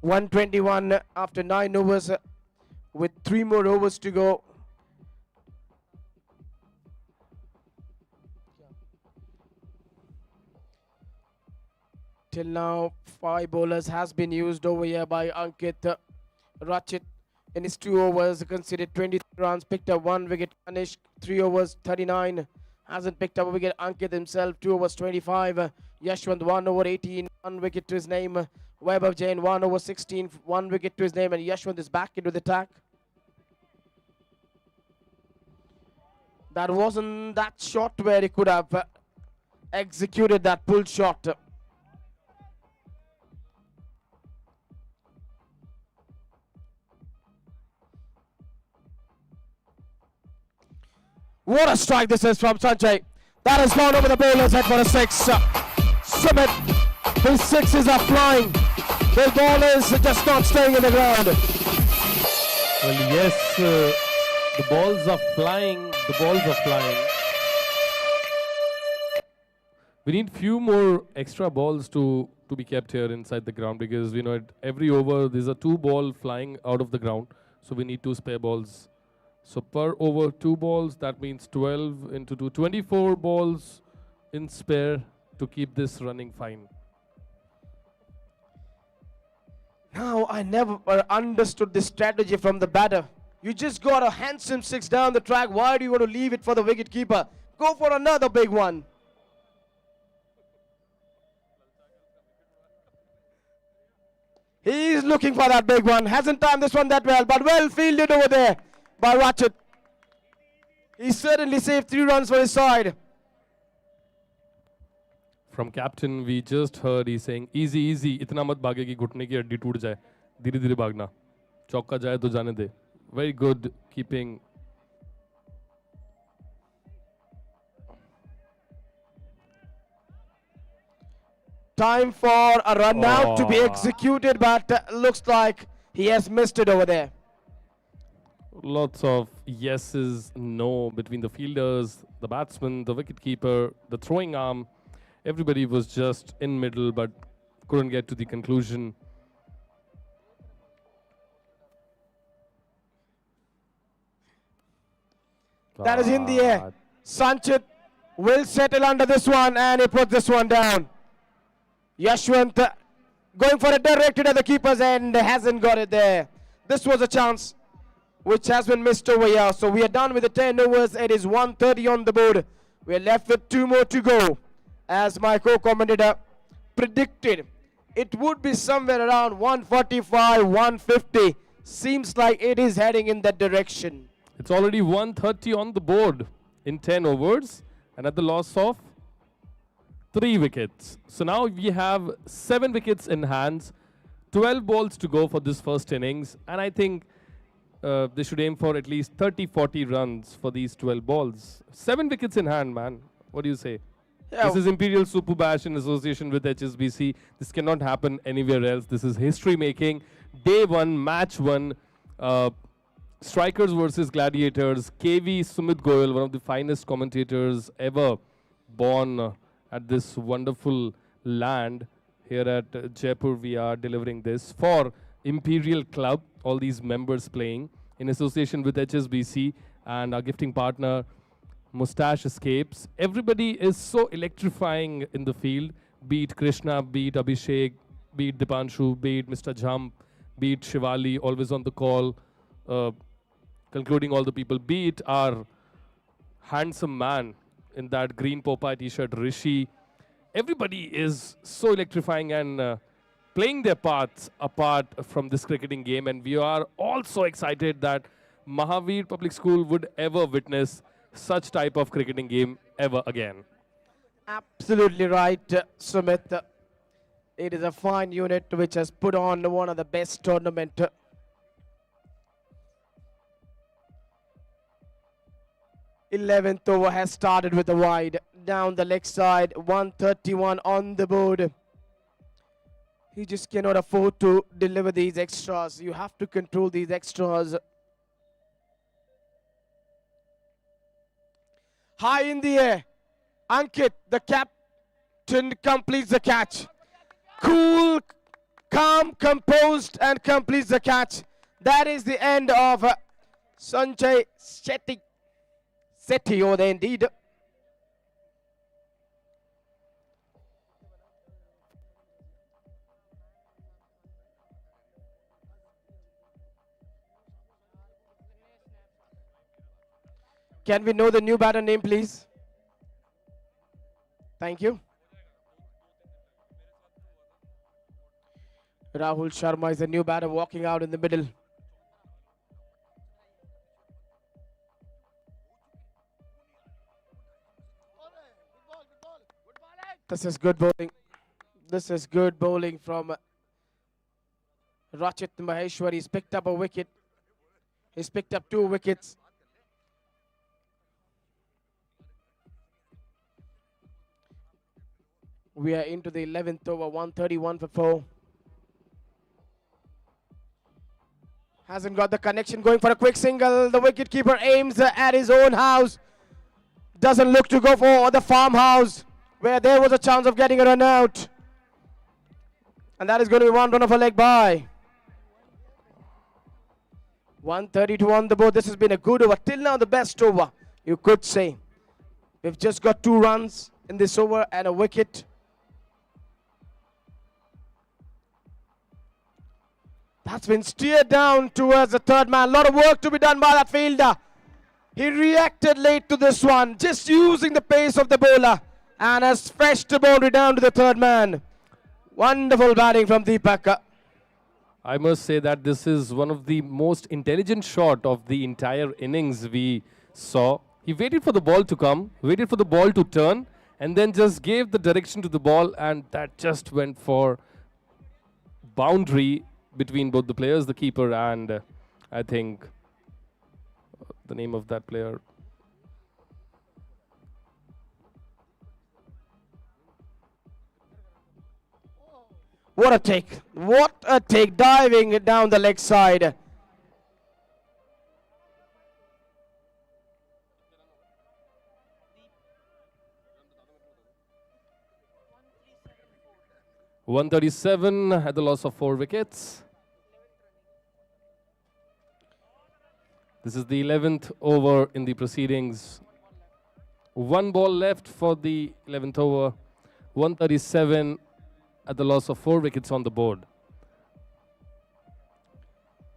B: (121) after 9 overs, with 3 more overs to go. Till now, 5 bowlers has been used over here by Ankit Ratchit. In his 2 overs, conceded 23 runs, picked up 1 wicket. Kanishk, 3 overs, 39. Hasn't picked up a wicket. Ankit himself, 2 overs, 25. Yashwant, 1 over 18, 1 wicket to his name. Vaibhav Jain, 1 over 16, 1 wicket to his name. And Yashwant is back into the attack. That wasn't that shot where he could have executed that pull shot. What a strike this is from Sanjay. That has gone over the bowler's head for a 6. Sumit, his 6s are flying. The ball is just not staying in the ground.
C: Well, yes, the balls are flying. The balls are flying. We need few more extra balls to be kept here inside the ground, because at every over there's a 2 ball flying out of the ground. So we need 2 spare balls. So per over 2 balls, that means 12 into 2, 24 balls in spare to keep this running fine.
B: Now, I never understood this strategy from the batter. You just got a handsome 6 down the track. Why do you want to leave it for the wicket keeper? Go for another big one. He's looking for that big one. Hasn't timed this one that well, but well fielded over there by Ratchet. He certainly saved 3 runs for his side.
C: From captain, we just heard he's saying, easy, easy, itna mat bhage ki ghutne ki haddi toot jaye. Dheere dheere bhagna. Chauka jaye to jane de. Very good keeping.
B: Time for a run out to be executed, but looks like he has missed it over there.
C: Lots of yeses, no between the fielders, the batsman, the wicketkeeper, the throwing arm. Everybody was just in middle but couldn't get to the conclusion.
B: That is in the air. Sanchit will settle under this one and he puts this one down. Yashwant going for a directed at the keeper's end, hasn't got it there. This was a chance which has been missed over here. So we are done with the 10 overs. It is 130 on the board. We are left with 2 more to go. As my co-commentator predicted, it would be somewhere around 145, 150. Seems like it is heading in that direction.
C: It's already 130 on the board in 10 overs and at the loss of 3 wickets. So now we have 7 wickets in hands, 12 balls to go for this first innings, and I think they should aim for at least 30-40 runs for these 12 balls. 7 wickets in hand, man. What do you say?
B: Yeah.
C: This is Imperial Super Bash in association with HSBC. This cannot happen anywhere else. This is history making. Day 1, match 1. Strikers versus Gladiators. KV Sumit Goyal, one of the finest commentators ever born at this wonderful land. Here at Jaipur, we are delivering this for Imperial Club, all these members playing in association with HSBC and our gifting partner, Mustache Escapes. Everybody is so electrifying in the field, be it Krishna, be it Abhishek, be it Dipanshu, be it Mr. Jump, be it Shivali, always on the call, concluding all the people, be it our handsome man in that green Popeye t-shirt, Rishi. Everybody is so electrifying and playing their parts apart from this cricketing game, and we are all so excited that Mahavir Public School would ever witness such type of cricketing game ever again.
B: Absolutely right, Sumit. It is a fine unit which has put on one of the best tournament. 11th over has started with a wide. Down the leg side, 131 on the board. He just cannot afford to deliver these extras. You have to control these extras. High in the air. Ankit, the captain, completes the catch. Cool, calm, composed, and completes the catch. That is the end of Sanjay Sethi over there indeed. Can we know the new batter name, please? Thank you. Rahul Sharma is the new batter walking out in the middle. This is good bowling. This is good bowling from Rachit Maheshwari. He's picked up a wicket. He's picked up 2 wickets. We are into the 11th over, 131 for 4. Hasn't got the connection, going for a quick single. The wicketkeeper aims at his own house. Doesn't look to go for the farmhouse, where there was a chance of getting a run out. And that is going to be 1 run of a leg by. 132 on the board. This has been a good over. Till now, the best over, you could say. We've just got 2 runs in this over and a wicket. That's been steered down towards the third man. A lot of work to be done by that fielder. He reacted late to this one, just using the pace of the bowler, and has fetched the boundary down to the third man. Wonderful batting from Deepak.
C: I must say that this is one of the most intelligent shot of the entire innings we saw. He waited for the ball to come, waited for the ball to turn, and then just gave the direction to the ball, and that just went for boundary between both the players, the keeper and I think the name of that player.
B: What a take. What a take, diving down the leg side.
C: .137 at the loss of 4 wickets. This is the 11th over in the proceedings. One ball left for the 11th over. 137 at the loss of 4 wickets on the board.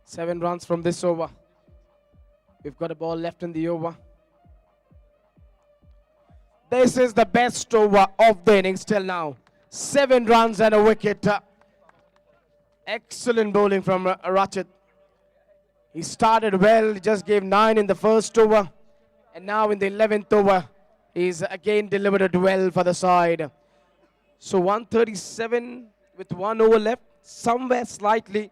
B: 7 runs from this over. We've got a ball left in the over. This is the best over of the innings till now. 7 runs and a wicket. Excellent bowling from Rachit. He started well, just gave 9 in the first over. And now in the 11th over, he's again delivered it well for the side. So 137 with 1 over left. Somewhere slightly,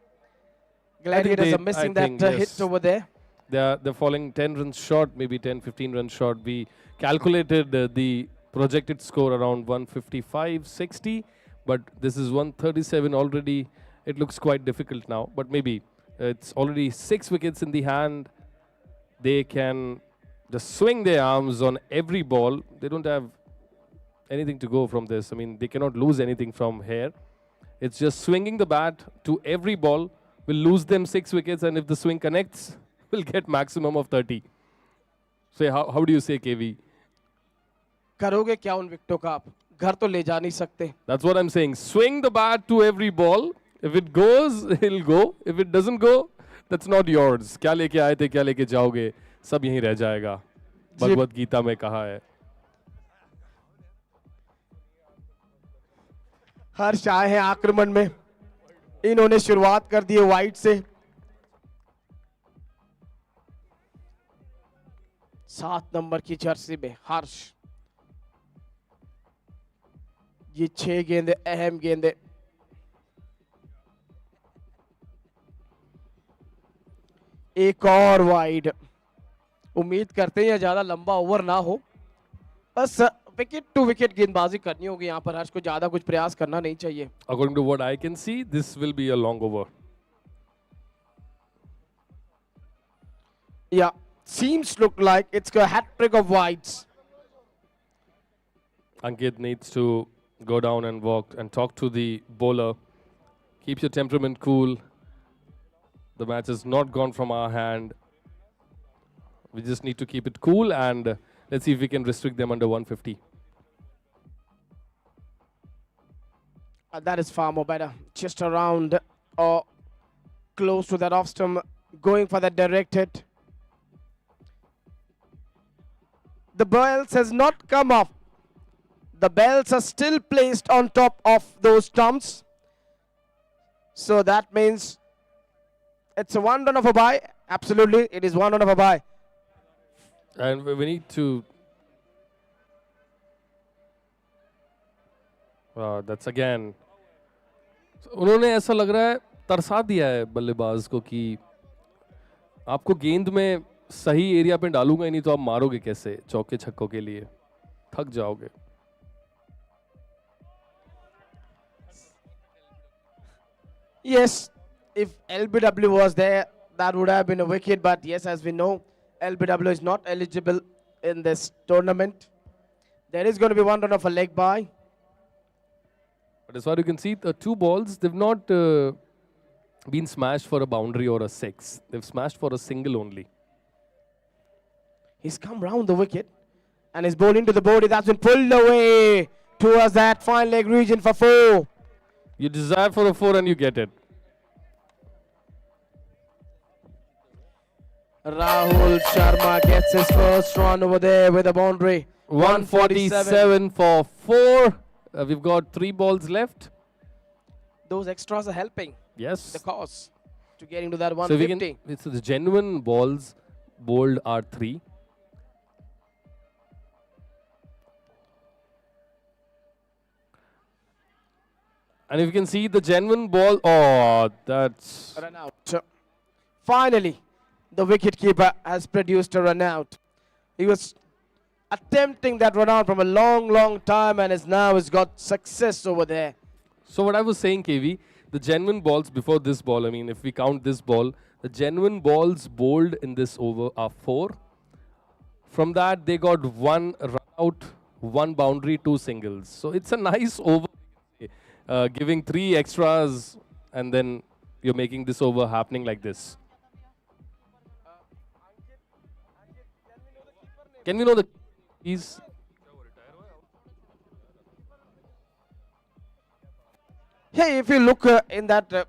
B: Gladiators are missing that hit over there.
C: They're falling 10 runs short, maybe 10, 15 runs short. We calculated the projected score around 155, 60. But this is 137 already. It looks quite difficult now. But maybe it's already 6 wickets in the hand. They can just swing their arms on every ball. They don't have anything to go from this. I mean, they cannot lose anything from here. It's just swinging the bat to every ball. Will lose them 6 wickets, and if the swing connects, will get maximum of 30. So how do you say, KV?
B: करोगे क्या उन विकेटों का आप? घर तो ले जा नहीं सकते.
C: That's what I'm saying. Swing the bat to every ball. If it goes, it'll go. If it doesn't go, that's not yours. क्या लेके आए थे, क्या लेके जाओगे? सब यहीं रह जाएगा. भगवत गीता में कहा है.
B: हर्ष आए हैं आक्रमण में. इन्होंने शुरुआत कर दी है वाइड से. 7 नंबर की जर्सी में हर्ष. ये 6 गेंदे अहम गेंदे. एक और वाइड. उम्मीद करते हैं ज्यादा लंबा ओवर ना हो. बस विकेट टू विकेट गेंदबाजी करनी होगी यहाँ पर. हर्ष को ज्यादा कुछ प्रयास करना नहीं चाहिए.
C: According to what I can see, this will be a long over.
B: Yeah, seems look like it's a hat trick of wides.
C: Ankit needs to go down and walk and talk to the bowler. Keep your temperament cool. The match has not gone from our hand. We just need to keep it cool, and let's see if we can restrict them under 150.
B: That is far more better. Just around or close to that off stump, going for that direct hit. The bells has not come off. The bells are still placed on top of those stumps. So that means it's a 1 run of a bye. Absolutely, it is 1 run of a bye.
C: And we need to... that's again... उन्होंने ऐसा लग रहा है तरसा दिया है बल्लेबाज को कि आपको गेंद में सही एरिया पे डालूंगा ही नहीं तो आप मारोगे कैसे चौके छक्कों के लिए. थक जाओगे.
B: Yes, if LBW was there, that would have been a wicket. But yes, as we know, LBW is not eligible in this tournament. There is going to be 1 run of a leg bye.
C: But as far as you can see, the 2 balls, they've not been smashed for a boundary or a 6. They've smashed for a single only.
B: He's come round the wicket and is bowled into the body. That's been pulled away towards that fine leg region for 4.
C: You desire for a 4 and you get it.
B: Rahul Sharma gets his first run over there with a boundary.
C: 147 for 4. We've got 3 balls left.
B: Those extras are helping
C: Yes.
B: the cause to getting to that
C: So we
B: 150.
C: can, so the genuine balls bowled are 3. And if you can see the genuine ball, oh, that's...
B: Run out. So, finally, the wicketkeeper has produced a run out. He was attempting that run out from a long time and has got success over there.
C: So what I was saying, KV, the genuine balls before this ball, I mean, if we count this ball, the genuine balls bowled in this over are 4. From that, they got 1 run out, 1 boundary, 2 singles. So it's a nice over, giving 3 extras, and then you're making this over happening like this. Can we know the keys?
B: Hey, if you look in that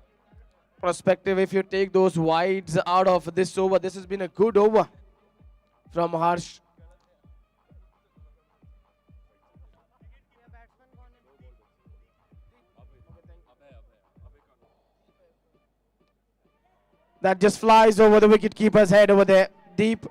B: perspective, if you take those wides out of this over, this has been a good over from Harsh. That just flies over the wicketkeeper's head over there, deep.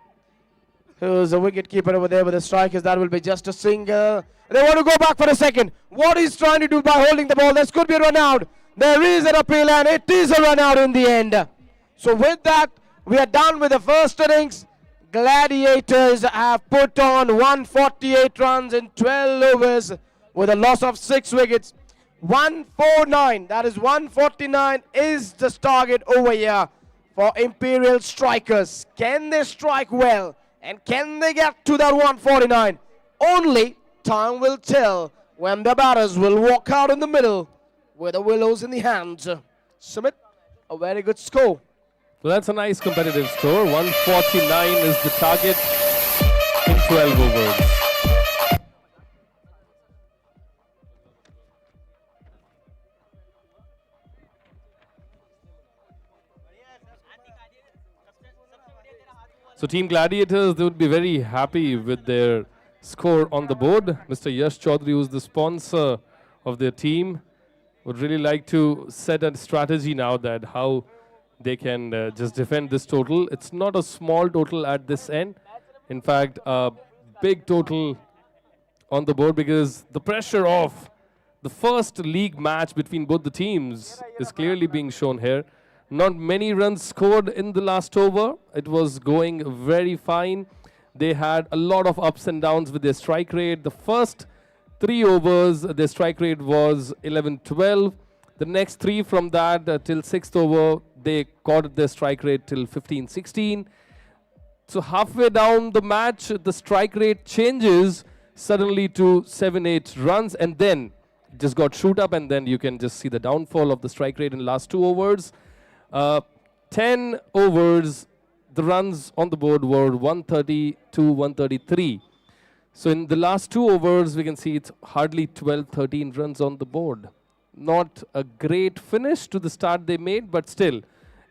B: Who's the wicketkeeper over there with the strikers? That will be just a single. They want to go back for a second. What he's trying to do by holding the ball, this could be a run out. There is an appeal and it is a run out in the end. So with that, we are done with the first innings. Gladiators have put on 148 runs in 12 overs with a loss of 6 wickets. 149, that is 149 is the target over here for Imperial strikers. Can they strike well? And can they get to that 149? Only time will tell when the batters will walk out in the middle with the willows in the hands. Sumit, a very good score.
C: So that's a nice competitive score. 149 is the target in 12 overs. So Team Gladiators, they would be very happy with their score on the board. Mr. Yash Chaudhary, who's the sponsor of their team, would really like to set a strategy now that how they can just defend this total. It's not a small total at this end. In fact, a big total on the board because the pressure of the first league match between both the teams is clearly being shown here. Not many runs scored in the last over. It was going very fine. They had a lot of ups and downs with their strike rate. The first 3 overs, their strike rate was 11-12. The next 3 from that till 6th over, they caught their strike rate till 15-16. So halfway down the match, the strike rate changes suddenly to 7-8 runs, and then it just got shoot up, and then you can just see the downfall of the strike rate in the last 2 overs. 10 overs, the runs on the board were 130 to 133. So in the last 2 overs, we can see it's hardly 12, 13 runs on the board. Not a great finish to the start they made, but still,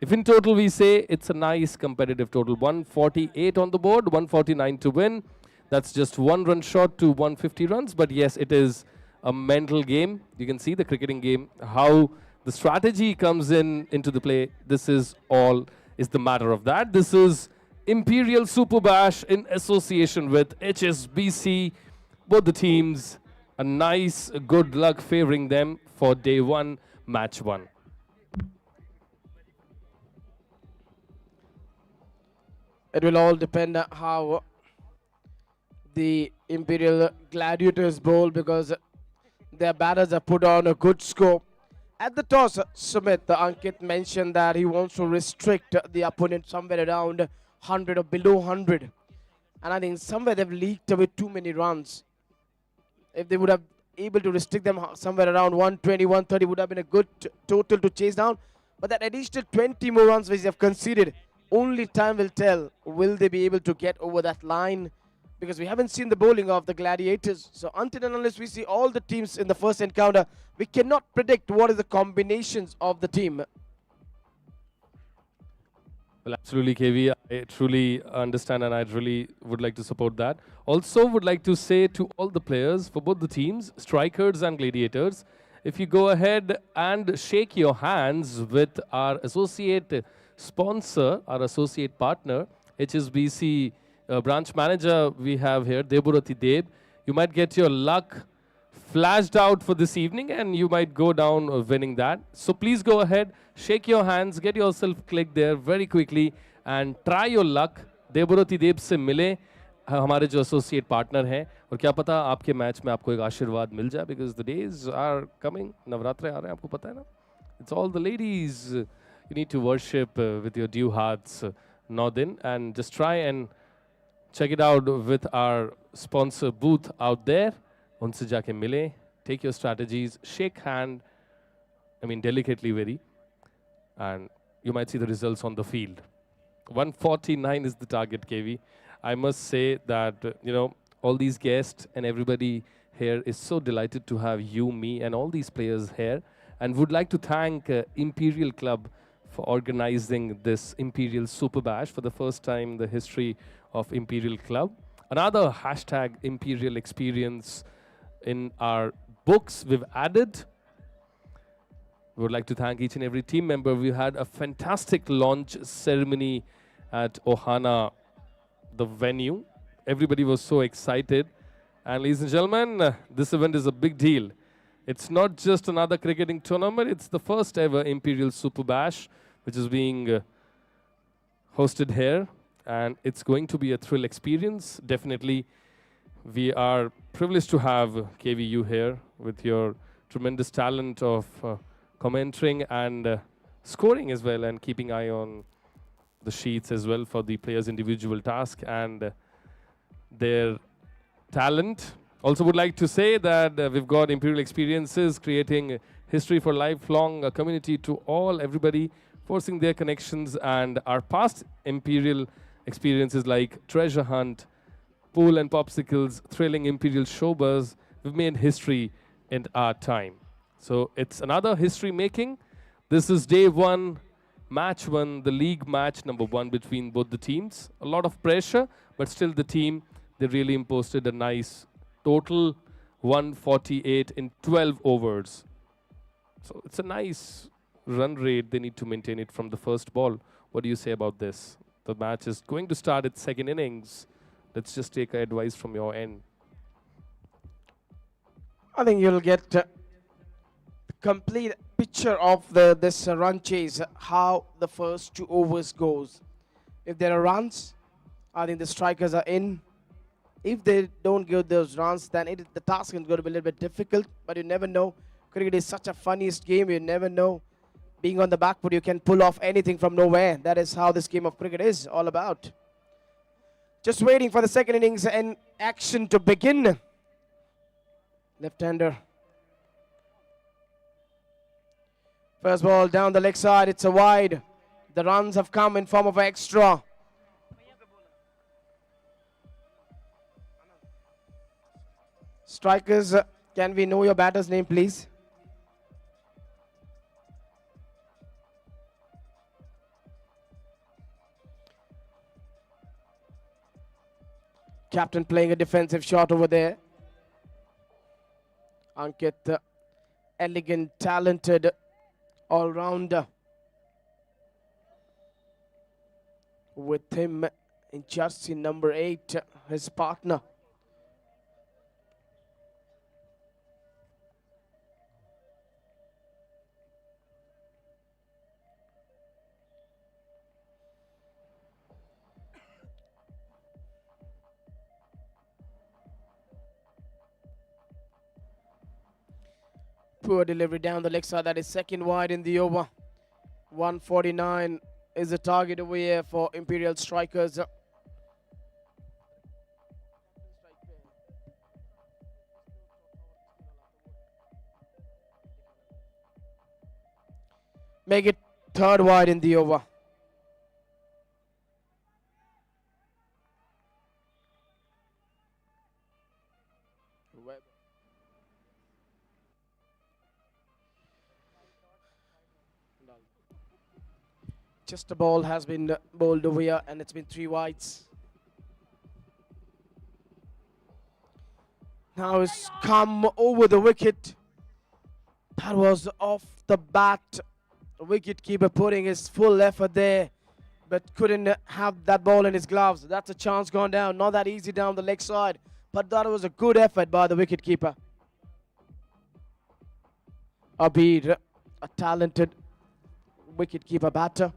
C: if in total we say it's a nice competitive total. 148 on the board, 149 to win. That's just 1 run short to 150 runs. But yes, it is a mental game. You can see the cricketing game, how the strategy comes into the play. This is all is the matter of that. This is Imperial Super Bash in association with HSBC. Both the teams, a nice good luck favoring them for day 1, match 1.
B: It will all depend on how the Imperial Gladiators bowl, because their batters have put on a good score. At the toss, Sumit, Ankit mentioned that he wants to restrict the opponent somewhere around 100 or below 100. And I think somewhere they've leaked away too many runs. If they would have able to restrict them somewhere around 120, 130 would have been a good total to chase down. But that additional 20 more runs which they have conceded, only time will tell. Will they be able to get over that line? Because we haven't seen the bowling of the Gladiators. So until and unless we see all the teams in the first encounter, we cannot predict what is the combinations of the team.
C: Well, absolutely, KV. I truly understand and I really would like to support that. Also would like to say to all the players for both the teams, strikers and gladiators, if you go ahead and shake your hands with our associate sponsor, our associate partner, HSBC branch manager we have here, Deburati Deb, you might get your luck flashed out for this evening and you might go down winning that. So please go ahead, shake your hands, get yourself clicked there very quickly and try your luck. Deburati Deb से मिले हमारे जो associate partner हैं और क्या पता आपके match में आपको एक आशीर्वाद मिल जाए because the days are coming, नवरात्रे आ रहे हैं आपको पता है ना? It's all the ladies you need to worship with your due hearts, Nordin, and just try and check it out with our sponsor booth out there. उनसे जाके मिले, take your strategies, shake hand, I mean delicately very, and you might see the results on the field. 149 is the target, KV. I must say that, all these guests and everybody here is so delighted to have you, me, and all these players here. And would like to thank Imperial Club for organizing this Imperial Super Bash for the first time in the history of Imperial Club. Another hashtag Imperial experience in our books we've added. We would like to thank each and every team member. We had a fantastic launch ceremony at Ohana, the venue. Everybody was so excited. And ladies and gentlemen, this event is a big deal. It's not just another cricketing tournament, it's the first ever Imperial Super Bash, which is being hosted here. And it's going to be a thrill experience. Definitely, we are privileged to have KVU here with your tremendous talent of commentating and scoring as well, and keeping eye on the sheets as well for the players' individual task and their talent. Also would like to say that we've got Imperial Experiences creating history for lifelong community to everybody, forcing their connections, and our past Imperial experiences like Treasure Hunt, Pool and Popsicles, thrilling Imperial Showbuzz, we've made history in our time. So it's another history making. This is day one, match one, the league match number one between both the teams. A lot of pressure, but still the team, they really posted a nice total 148 in 12 overs. So it's a nice run rate. They need to maintain it from the first ball. What do you say about this? The match is going to start its second innings. Let's just take advice from your end.
B: I think you'll get the complete picture of this run chase, how the first 2 overs goes. If there are runs, I think the strikers are in. If they don't give those runs, then the task is going to be a little bit difficult, but you never know. Cricket is such a funniest game, you never know. Being on the back foot, you can pull off anything from nowhere. That is how this game of cricket is all about. Just waiting for the second innings and action to begin. Left-hander. First ball down the leg side, it's a wide. The runs have come in form of an extra. Strikers, can we know your batter's name, please? Captain playing a defensive shot over there. Ankit, elegant, talented all-rounder. With him in jersey number 8, his partner. Poor delivery down the leg side. That is second wide in the over. 149 is the target over here for Imperial strikers. Make it third wide in the over. Just a ball has been bowled over here, and it's been 3 wides. Now it's come over the wicket. That was off the bat. The wicket keeper putting his full effort there, but couldn't have that ball in his gloves. That's a chance gone down. Not that easy down the leg side, but that was a good effort by the wicket keeper. Abid, a talented wicket keeper batter,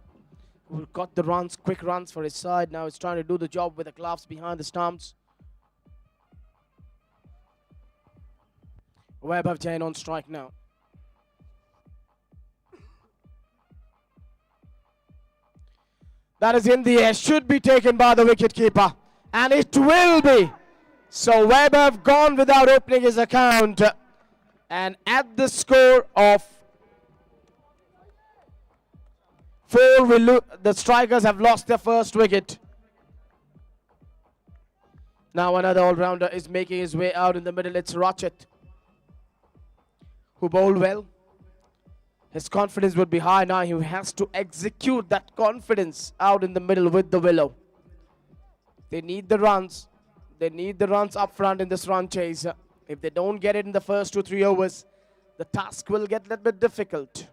B: who got the runs, quick runs for his side. Now he's trying to do the job with the gloves behind the stumps. Vaibhav Jain on strike now. That is in the air, should be taken by the wicketkeeper, and it will be. So Vaibhav gone without opening his account, and at the score of 4, the strikers have lost their first wicket. Now another all-rounder is making his way out in the middle. It's Rachit, who bowled well. His confidence would be high now. He has to execute that confidence out in the middle with the willow. They need the runs. They need the runs up front in this run chase. If they don't get it in the first 2-3 overs, the task will get a little bit difficult.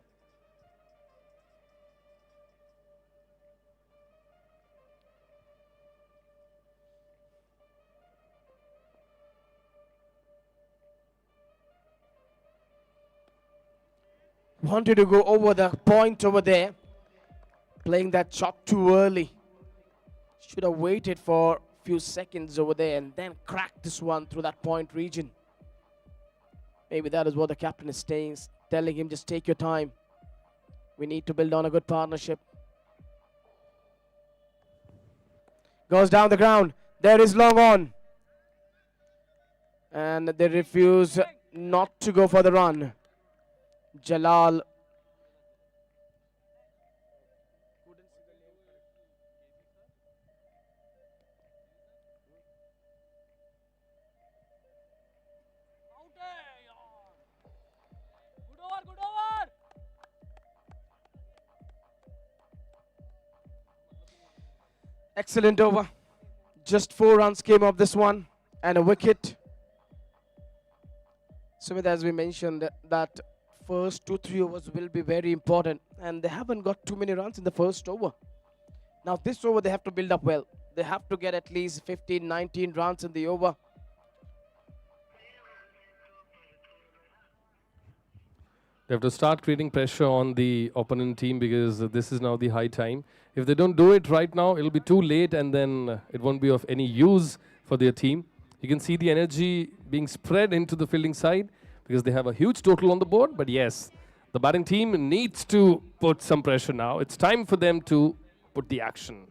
B: Wanted to go over the point over there. Playing that shot too early. Should have waited for a few seconds over there and then cracked this one through that point region. Maybe that is what the captain is telling him, just take your time. We need to build on a good partnership. Goes down the ground. There is long on. And they refuse not to go for the run. Jalal.
D: Good over.
B: Excellent over. Just 4 runs came off this one and a wicket. Sumit, as we mentioned, that first 2-3 overs will be very important, and they haven't got too many runs in the first over. Now this over they have to build up well. They have to get at least 15-19 runs in the over.
C: They have to start creating pressure on the opponent team because this is now the high time. If they don't do it right now, it'll be too late and then it won't be of any use for their team. You can see the energy being spread into the fielding side because they have a huge total on the board. But yes, the batting team needs to put some pressure now. It's time for them to put the action.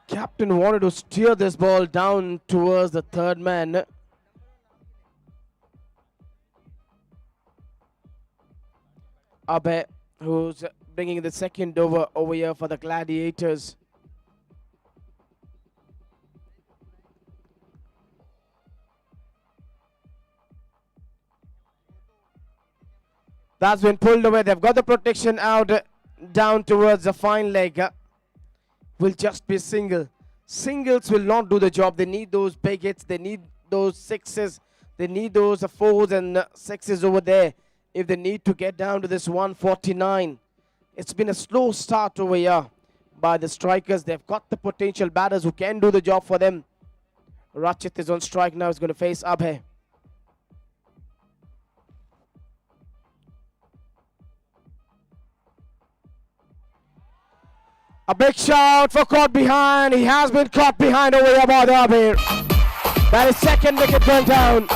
B: Captain wanted to steer this ball down towards the third man. Abhay, who's bringing the second over here for the Gladiators. That's been pulled away. They've got the protection out down towards the fine leg. Will just be single. Singles will not do the job. They need those big hits. They need those sixes. They need those 4s and 6s over there if they need to get down to this 149. It's been a slow start over here by the strikers. They've got the potential batters who can do the job for them. Rachit is on strike now. He's going to face Abhay. A big shout for caught behind. He has been caught behind over here by the Abhay. That is second wicket gone down.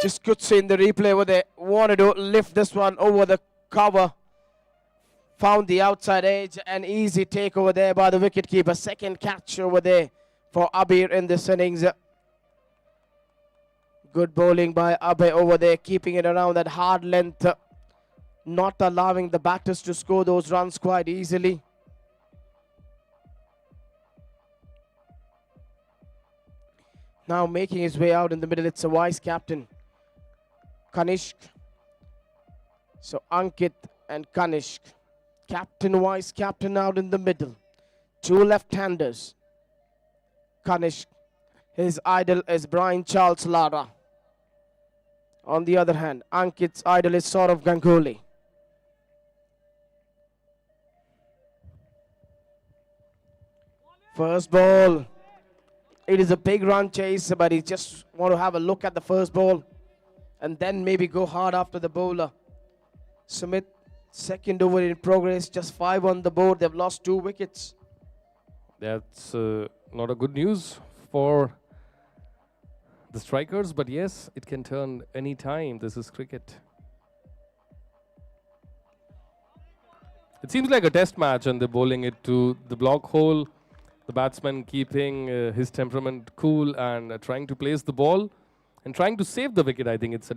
B: Just could see in the replay where they wanted to lift this one over the cover. Found the outside edge. An easy take over there by the wicketkeeper. Second catch over there for Abir in this innings. Good bowling by Abhay over there, keeping it around that hard length, not allowing the batters to score those runs quite easily. Now making his way out in the middle, it's a vice captain, Kanishk. So Ankit and Kanishk, captain, vice captain out in the middle. 2 left-handers. Kanishk, his idol is Brian Charles Lara. On the other hand, Ankit's idol is Saurav Ganguly. First ball. It is a big run chase, but he just want to have a look at the first ball and then maybe go hard after the bowler. Sumit, second over in progress, just 5 on the board. They've lost 2 wickets.
C: That's not a good news for the strikers, but yes, it can turn any time. This is cricket. It seems like a test match and they're bowling it to the block hole. The batsman keeping his temperament cool and trying to place the ball and trying to save the wicket. I think it's a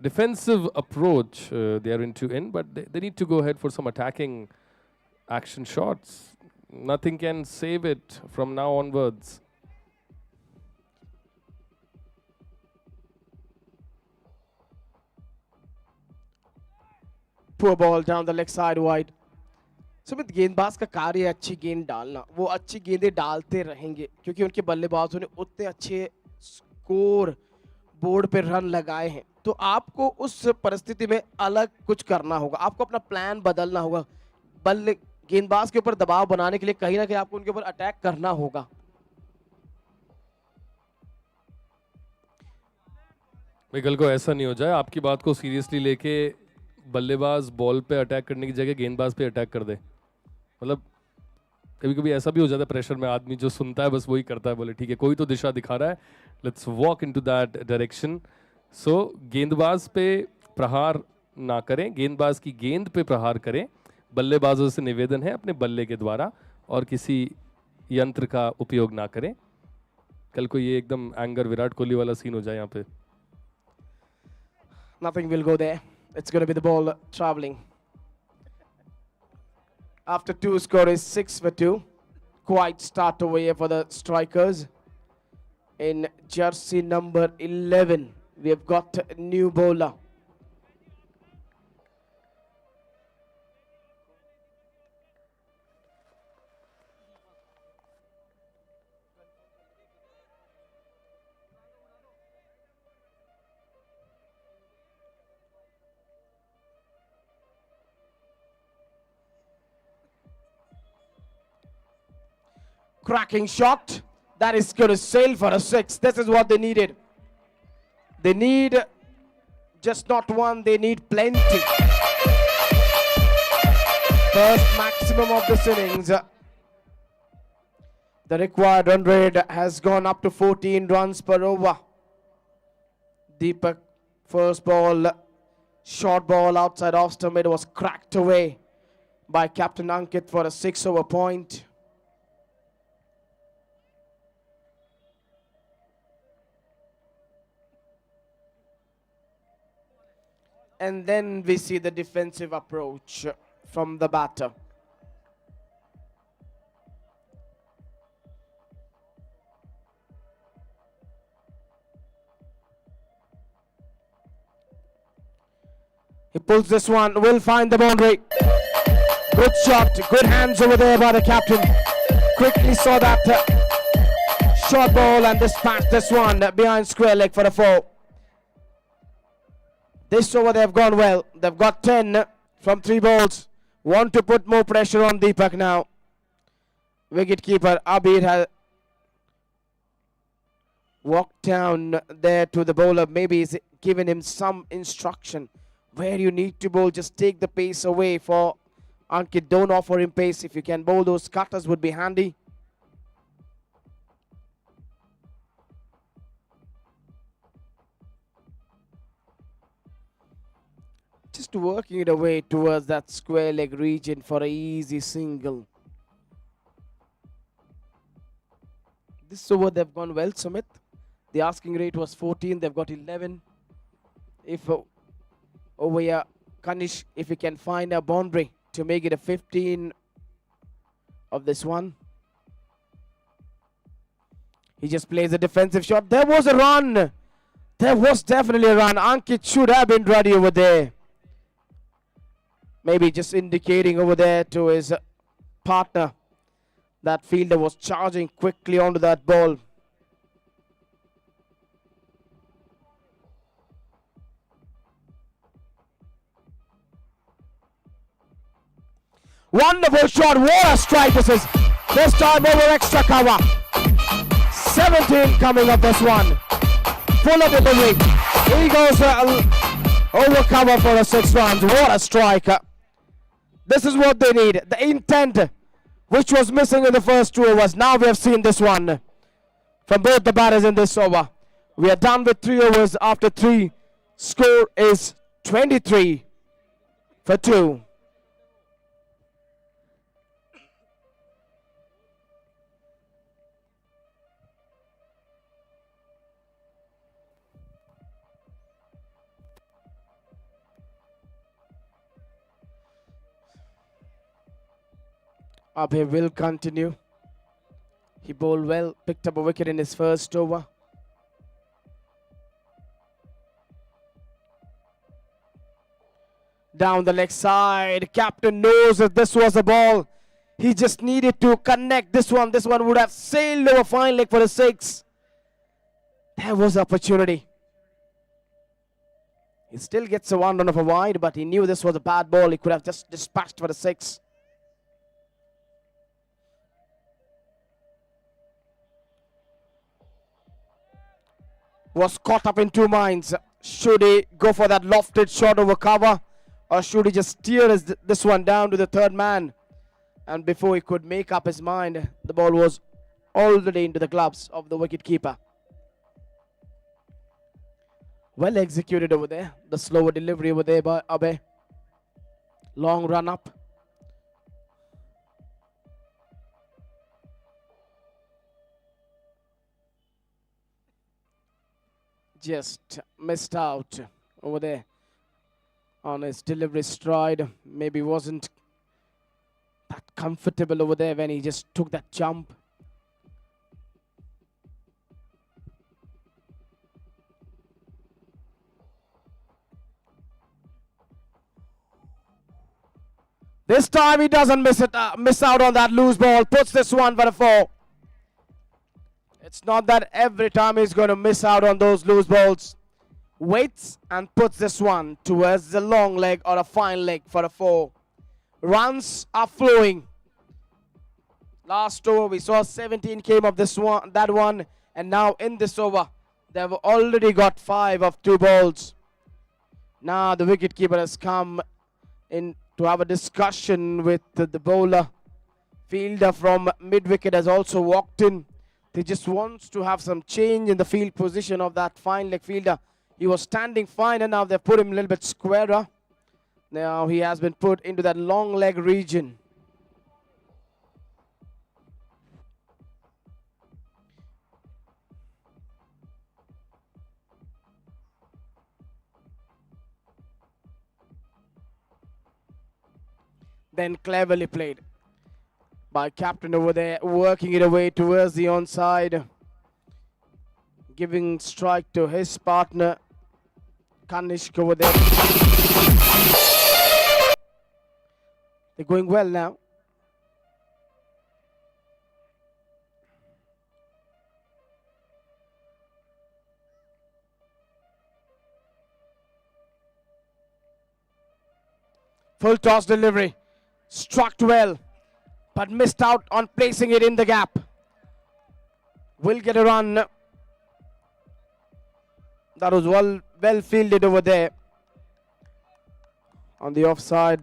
C: defensive approach they are in, but they need to go ahead for some attacking action shots. Nothing can save it from now onwards.
B: Poor ball down the leg side wide. Sumit गेंदबाज का कार्य है अच्छी गेंद डालना. वो अच्छी गेंदें डालते रहेंगे क्योंकि उनके बल्लेबाजों ने उतने अच्छे स्कोर बोर्ड पे रन लगाए हैं. तो आपको उस परिस्थिति में अलग कुछ करना होगा. आपको अपना प्लान बदलना होगा. बल्ले गेंदबाज के ऊपर दबाव बनाने के लिए कहीं ना कहीं आपको उनके ऊपर अटैक करना होगा.
C: भाई कल को ऐसा नहीं हो जाए आपकी बात को सीरियसली लेके बल्लेबाज बॉल पे अटैक करने की जगह गेंदबाज पे अटैक कर दे. मतलब कभी कभी ऐसा भी हो जाता है प्रेशर में, आदमी जो सुनता है बस वही करता है. बोले ठीक है कोई तो दिशा दिखा रहा है, let's walk into that direction. So गेंदबाज पे प्रहार ना करें, गेंदबाज की गेंद पे प्रहार करें. बल्लेबाजों से निवेदन है अपने बल्ले के द्वारा और किसी यंत्र का उपयोग ना करें. कल को ये एकदम एंगर विराट कोहली वाला सीन हो जाए यहाँ पे.
B: Nothing will go there. It's going to be the ball traveling. After two, score is 6 for 2. Quite start over here for the strikers. In jersey number 11, we have got a new bowler. Cracking shot. That is going to sail for a 6. This is what they needed. They need just not one, they need plenty. First maximum of this innings. The required run rate has gone up to 14 runs per over. Deepak, first ball, short ball outside off stump. It was cracked away by Captain Ankit for a 6-over point. And then we see the defensive approach from the batter. He pulls this one, will find the boundary. Good shot, good hands over there by the captain. Quickly saw that short ball and dispatched this one behind square leg for a 4. This over they've gone well. They've got 10 from 3 balls. Want to put more pressure on Deepak now. Wicketkeeper Abir has walked down there to the bowler. Maybe he's given him some instruction. Where you need to bowl, just take the pace away for Ankit. Don't offer him pace. If you can bowl those cutters would be handy. Just working it away towards that square leg region for an easy single. This over they've gone well, Sumit. The asking rate was 14, they've got 11. If over here, Kanish, if he can find a boundary to make it a 15 of this one. He just plays a defensive shot. There was a run. There was definitely a run. Ankit should have been ready over there. Maybe just indicating over there to his partner. That fielder was charging quickly onto that ball. Wonderful shot. What a strike this is. This time over extra cover. 17 coming up this one. Full of delivery. He goes over cover for a 6 runs. What a strike. This is what they need. The intent which was missing in the first 2 overs. Now we have seen this one from both the batters in this over. We are done with 3 overs after 3. Score is 23 for 2. Abhay will continue. He bowled well, picked up a wicket in his first over. Down the leg side, captain knows that this was a ball. He just needed to connect this one. This one would have sailed over fine leg for a 6. There was opportunity. He still gets a 1 run of a wide, but he knew this was a bad ball. He could have just dispatched for a 6. Was caught up in two minds. Should he go for that lofted shot over cover, or should he just steer this one down to the third man? And before he could make up his mind, the ball was already into the gloves of the wicketkeeper. Well executed over there. The slower delivery over there by Abhay. Long run up. Just missed out over there on his delivery stride. Maybe wasn't that comfortable over there when he just took that jump. This time he doesn't miss out on that loose ball. Puts this one for a 4. It's not that every time he's going to miss out on those loose balls. Waits and puts this one towards the long leg or a fine leg for a 4. Runs are flowing. Last over we saw 17 came of that one, and now in this over they've already got 5 of 2 balls. Now the wicketkeeper has come in to have a discussion with the bowler. Fielder from mid-wicket has also walked in. He just wants to have some change in the field position of that fine leg fielder. He was standing fine, and now they've put him a little bit squarer. Now he has been put into that long leg region. Then cleverly played by captain over there, working it away towards the onside, giving strike to his partner Kanishk over there. They're going well now. Full toss delivery, struck well, but missed out on placing it in the gap. Will get a run. That was well fielded over there on the offside.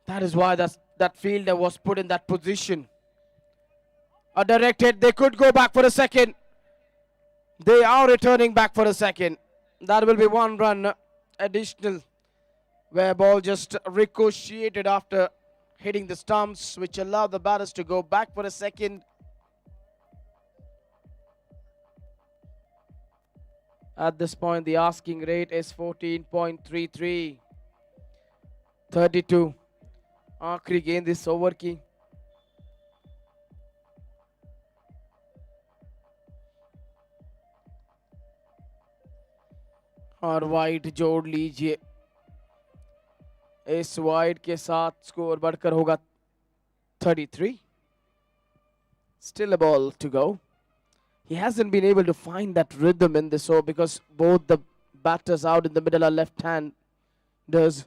B: That is why that fielder was put in that position. A direct hit. They could go back for a second. They are returning back for a second. That will be 1 run additional, where ball just ricocheted after hitting the stumps, which allowed the batters to go back for a second. At this point, the asking rate is 14.33. 32. आखिरी गेंद इस over की. और wide जोड़ लीजिए. इस wide के साथ स्कोर बढ़कर होगा 33. Still a ball to go. He hasn't been able to find that rhythm in this over because both the batters out in the middle are left-handers.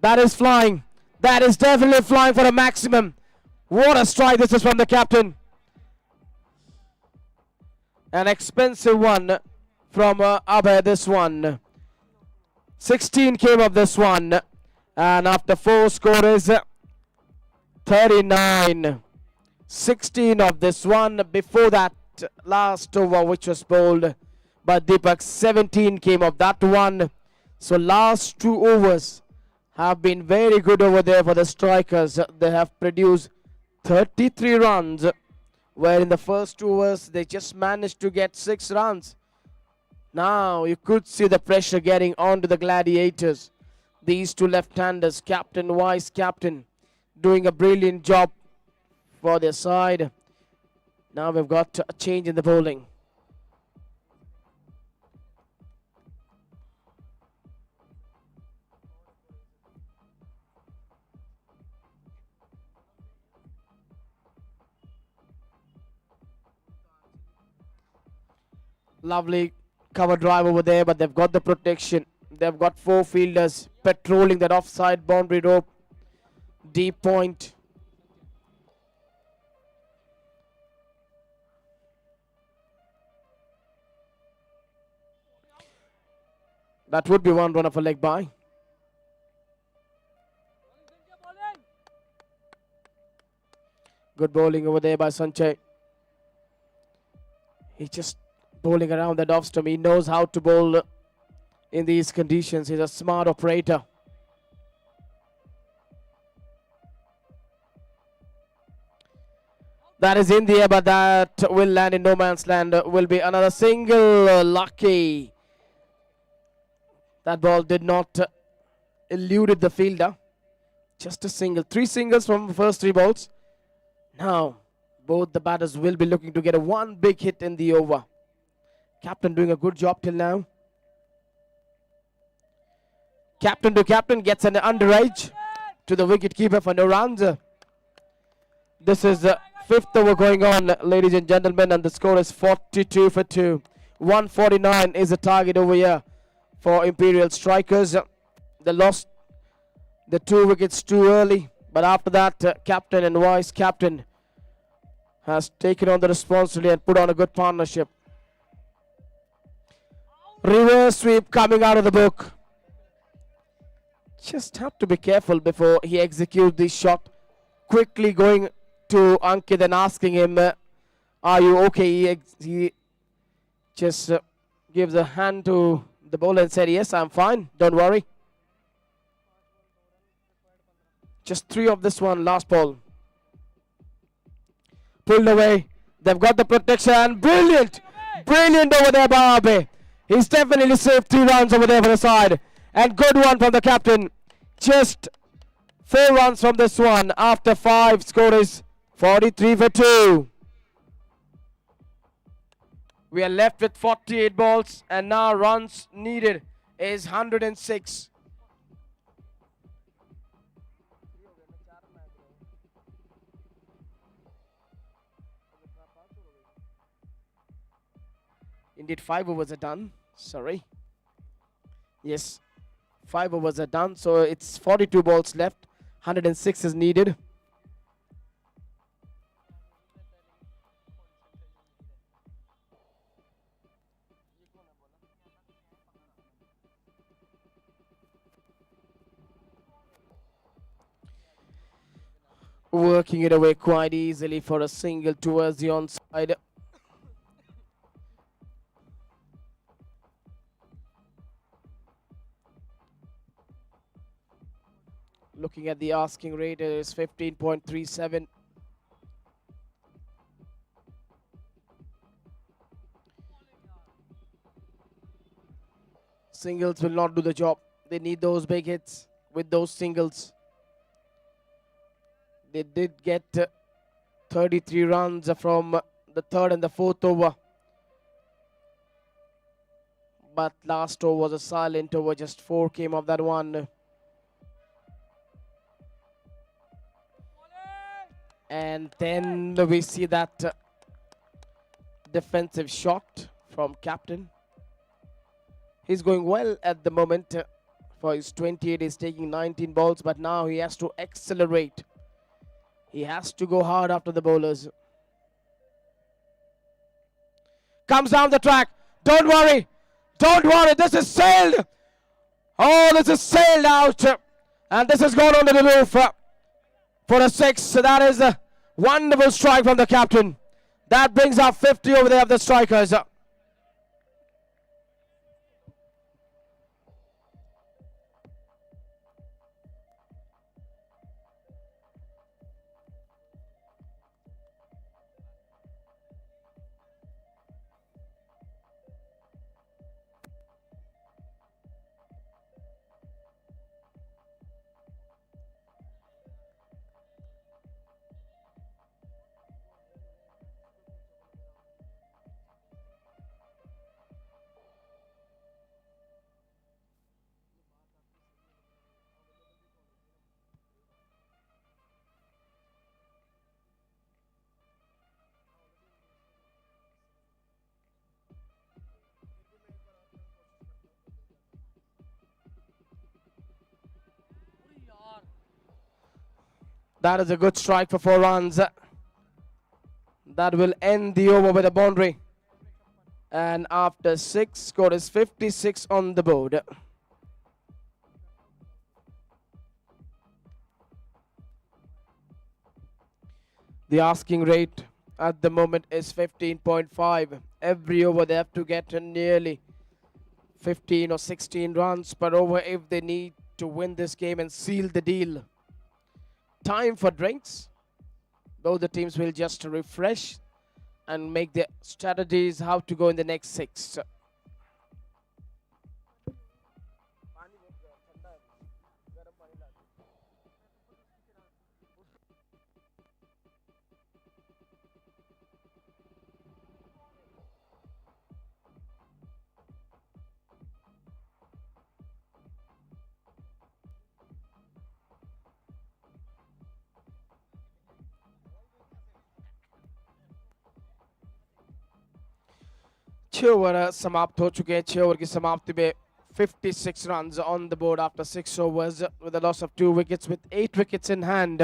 B: That is flying. That is definitely flying for a maximum. What a strike this is from the captain. An expensive one from Abhay, this one. 16 came of this one. And after 4 score is 39. 16 of this one. Before that last over which was bowled by Deepak, 17 came of that one. So last 2 overs have been very good over there for the strikers. They have produced 33 runs, where in the first 2 overs they just managed to get 6 runs. Now you could see the pressure getting onto the Gladiators. These two left-handers, captain, vice captain, doing a brilliant job for their side. Now we've got a change in the bowling. Lovely cover drive over there, but they've got the protection. They've got 4 fielders patrolling that offside boundary rope. Deep point. That would be 1 run of a leg by. Good bowling over there by Sanjay. He's just bowling around that off stump. He knows how to bowl in these conditions. He's a smart operator. That is in the air, but that will land in no man's land. Will be another single. Lucky. That ball did not eluded the fielder. Just a single. 3 singles from the first 3 balls. Now, both the batters will be looking to get a 1 big hit in the over. Captain doing a good job till now. Captain to captain gets an underage to the wicket keeper for no runs. This is the 5th over going on, ladies and gentlemen, and the score is 42 for 2. 149 is the target over here for Imperial Strikers. They lost the 2 wickets too early, but after that, captain and vice captain has taken on the responsibility and put on a good partnership. Reverse sweep coming out of the book. Just have to be careful before he executes this shot. Quickly going to Ankit and asking him, are you okay? He just gives a hand to the bowler and said, yes, I'm fine, don't worry. Just 3 of this one, last ball. Pulled away. They've got the protection. Brilliant. Brilliant over there by Abe. He's definitely saved 3 runs over there for the side. And good one from the captain. Just 4 runs from this one. After 5, score is 43 for 2. We are left with 48 balls. And now runs needed is 106. Indeed, 5 overs are done. Sorry. Yes, 5 overs are done. So it's 42 balls left. 106 is needed. Working it away quite easily for a single towards the onside. Looking at the asking rate, it is 15.37. Singles will not do the job. They need those big hits with those singles. They did get 33 runs from the 3rd and the 4th over. But last over was a silent over. Just 4 came off that one. And then we see that defensive shot from captain. He's going well at the moment. For his 28, he's taking 19 balls, but now he has to accelerate. He has to go hard after the bowlers. Comes down the track. Don't worry. Don't worry. This is sailed. Oh, this is sailed out. And this has gone under the roof for a 6. So that is a wonderful strike from the captain. That brings up 50 over there of the strikers. That is a good strike for 4 runs. That will end the over with a boundary. And after 6, score is 56 on the board. The asking rate at the moment is 15.5. Every over they have to get nearly 15 or 16 runs per over if they need to win this game and seal the deal. Time for drinks. Both the teams will just refresh and make their strategies how to go in the next 6. छह over समाप्त हो चुके हैं. 6 over की समाप्ति में 56 runs on the board after 6 overs with a loss of 2 wickets. With 8 wickets in hand,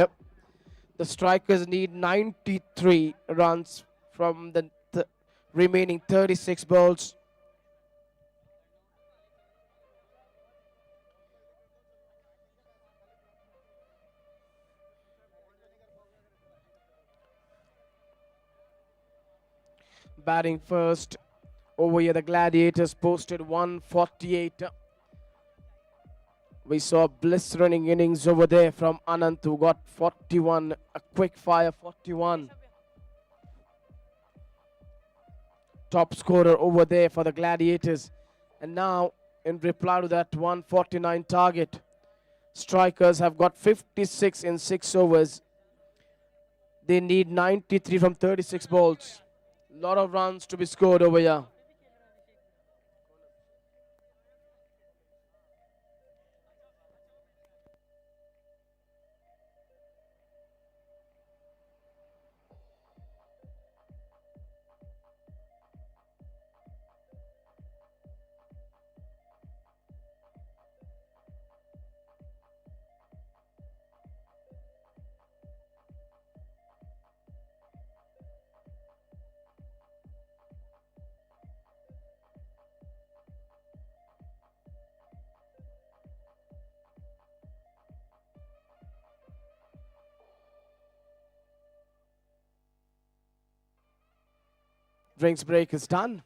B: the strikers need 93 runs from the remaining 36 balls. Batting first over here, the Gladiators posted 148. We saw bliss running innings over there from Anant, who got 41, a quick fire 41. Top scorer over there for the Gladiators. And now, in reply to that 149 target, strikers have got 56 in 6 overs. They need 93 from 36 balls. Lot of runs to be scored over here. Drinks break is done.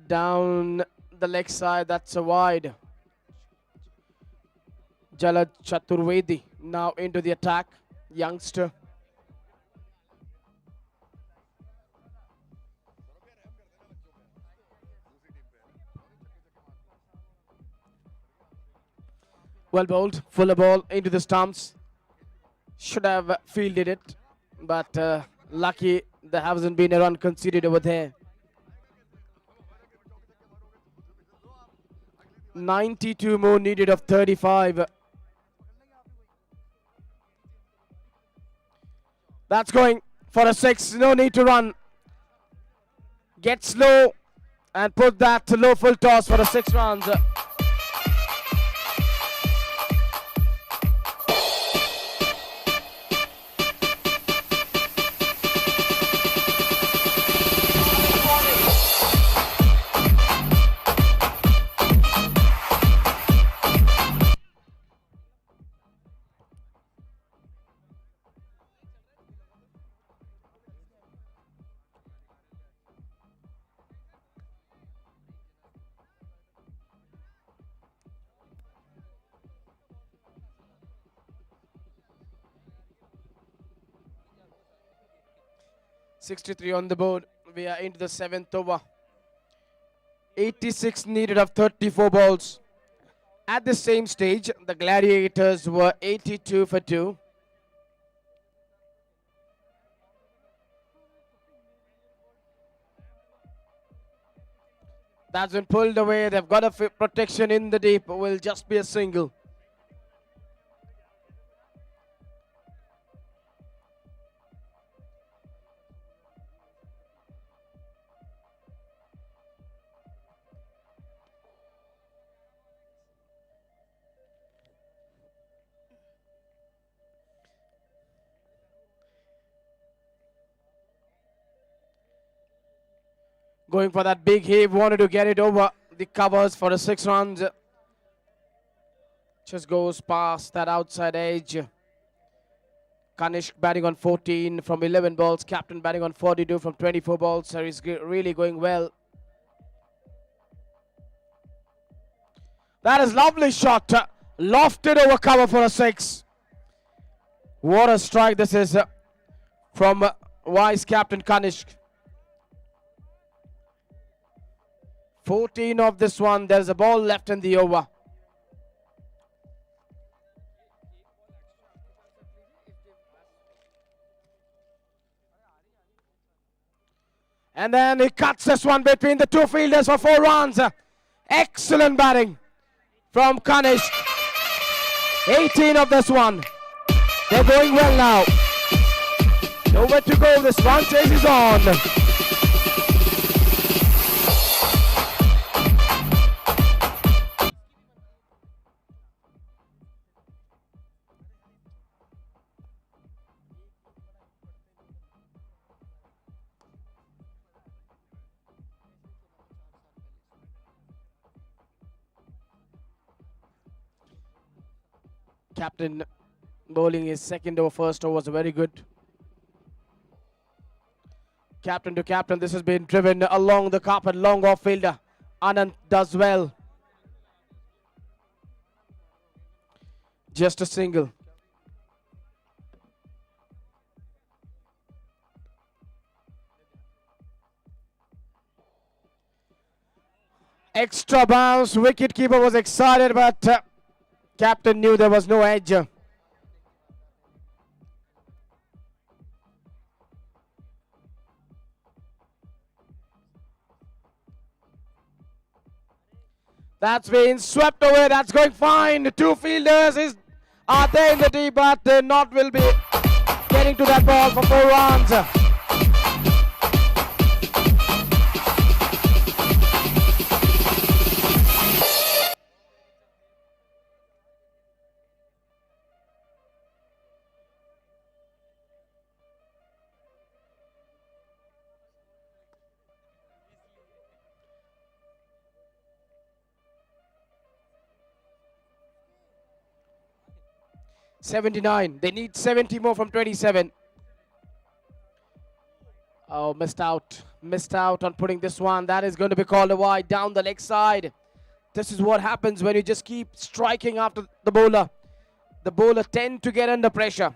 B: Down the leg side, that's a wide. Jalad Chaturvedi now into the attack, youngster. Well bowled, fuller ball into the stumps. Should have fielded it, but lucky there hasn't been a run conceded over there. 92 more needed of 35. That's going for a 6, no need to run. Get slow and put that to low full toss for a 6 runs. .63 on the board. We are into the 7th over. 86 needed of 34 balls. At the same stage, the Gladiators were 82 for 2. That's been pulled away. They've got a protection in the deep. It will just be a single. Going for that big heave, wanted to get it over the covers for the 6 runs. Just goes past that outside edge. Kanishk batting on 14 from 11 balls. Captain batting on 42 from 24 balls. So he's really going well. That is lovely shot. Lofted over cover for a 6. What a strike this is from Vice Captain Kanishk. 14 of this one. There's a ball left in the over. And then he cuts this one between the 2 fielders for 4 runs. Excellent batting from Kanishk. 18 of this one. They're going well now. Nowhere to go. This run chase is on. Captain bowling his second over, first over was very good. Captain to captain, this has been driven along the carpet, long off fielder. Anand does well. Just a single. Extra bounce, wicket keeper was excited, but captain knew there was no edge. That's been swept away. That's going fine. The 2 fielders are there in the deep, but not will be getting to that ball for 4 runs. They need 70 more from 27. Oh, missed out on putting this one. That is going to be called a wide down the leg side. This is what happens when you just keep striking after the bowler. The bowler tend to get under pressure.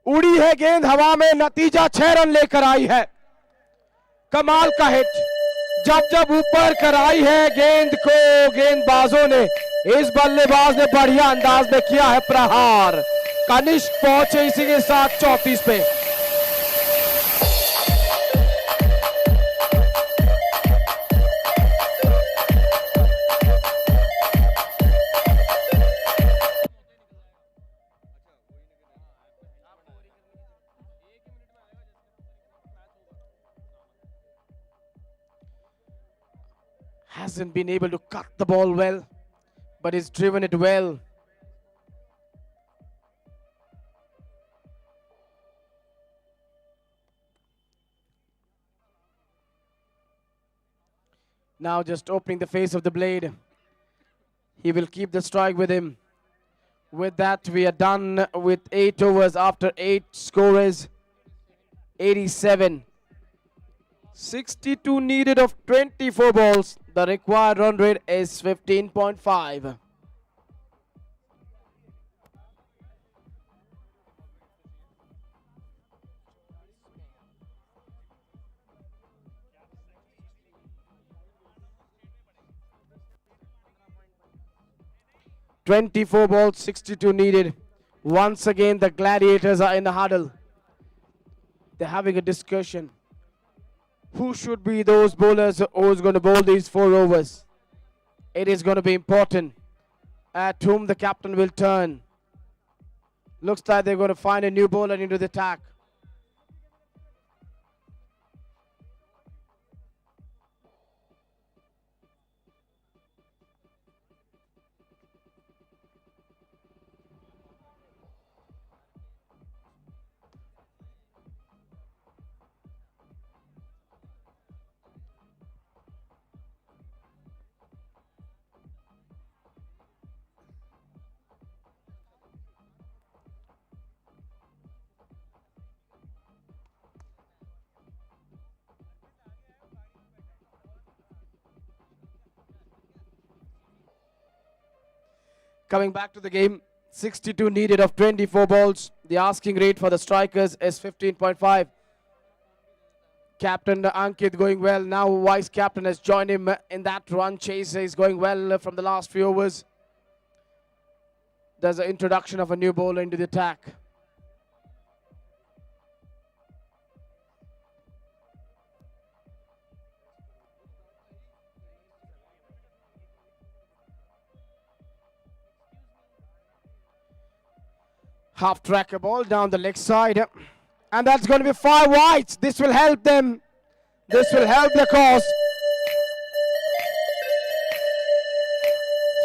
B: उड़ी है गेंद हवा में, नतीजा 6 run लेकर आई है. कमाल का हिट. जब जब ऊपर कराई है गेंद को गेंदबाजों ने, इस बल्लेबाज ने बढ़िया अंदाज में किया है प्रहार. कनिष्क पहुंचे इसी के साथ 34 पे. Hasn't been able to cut the ball well, but he's driven it well. Now just opening the face of the blade. He will keep the strike with him. With that, we are done with 8 overs after 8 scorers. 87. 62 needed of 24 balls. The required run rate is 15.5. "24 balls, 62 needed." Once again, the Gladiators are in the huddle. They're having a discussion. Who should be those bowlers who's going to bowl these 4 overs? It is going to be important at whom the captain will turn. Looks like they're going to find a new bowler into the attack. Coming back to the game, 62 needed of 24 balls. The asking rate for the strikers is 15.5. Captain Ankit going well. Now vice captain has joined him in that run chase. He's going well from the last few overs. There's an introduction of a new bowler into the attack. Half tracker ball down the leg side. And that's going to be 5 wides. This will help them. This will help the cause.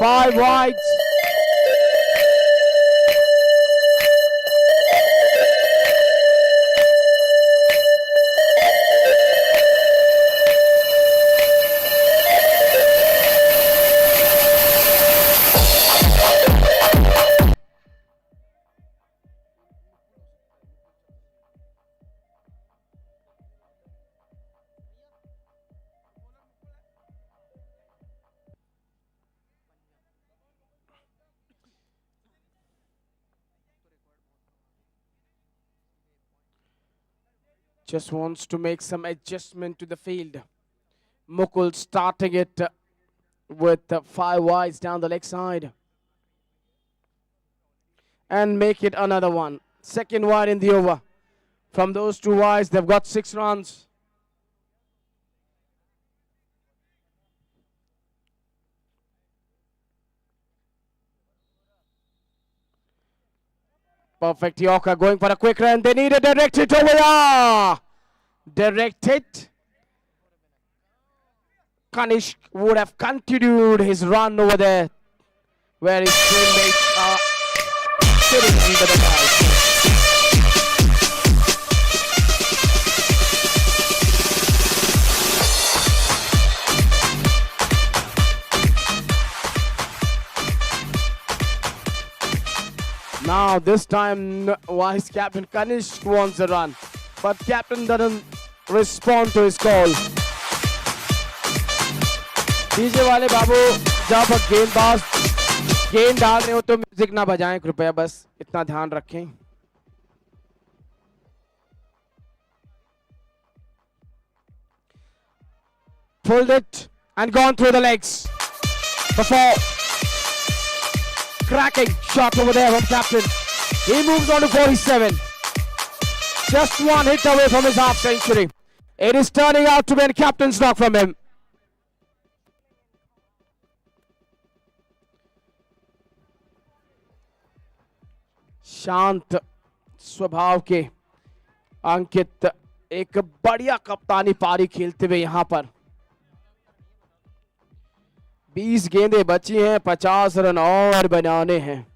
B: 5 wides. Just wants to make some adjustment to the field. Mukul starting it with 5 wides down the leg side. And make it another one. Second wide in the over. From those 2 wides, they've got 6 runs. Perfect Yorker going for a quick run. They need a direct hit over here. Direct hit. Kanishk would have continued his run over there, where his teammates are sitting under the ball. Now this time vice captain Kanishk wants a run, but captain doesn't respond to his call. DJ वाले बाबू जब गेंदबाज गेंद डाल रहे हो तो music ना बजाएं कृपया, बस इतना ध्यान रखें. Pulled it and gone through the legs before cracking shot over there from captain. He moves on to 47. Just one hit away from his half century. It is turning out to be a captain's knock from him. शांत स्वभाव के अंकित एक बढ़िया कप्तानी पारी खेलते हुए यहां पर 20 गेंदें बची हैं, 50 रन और बनाने हैं.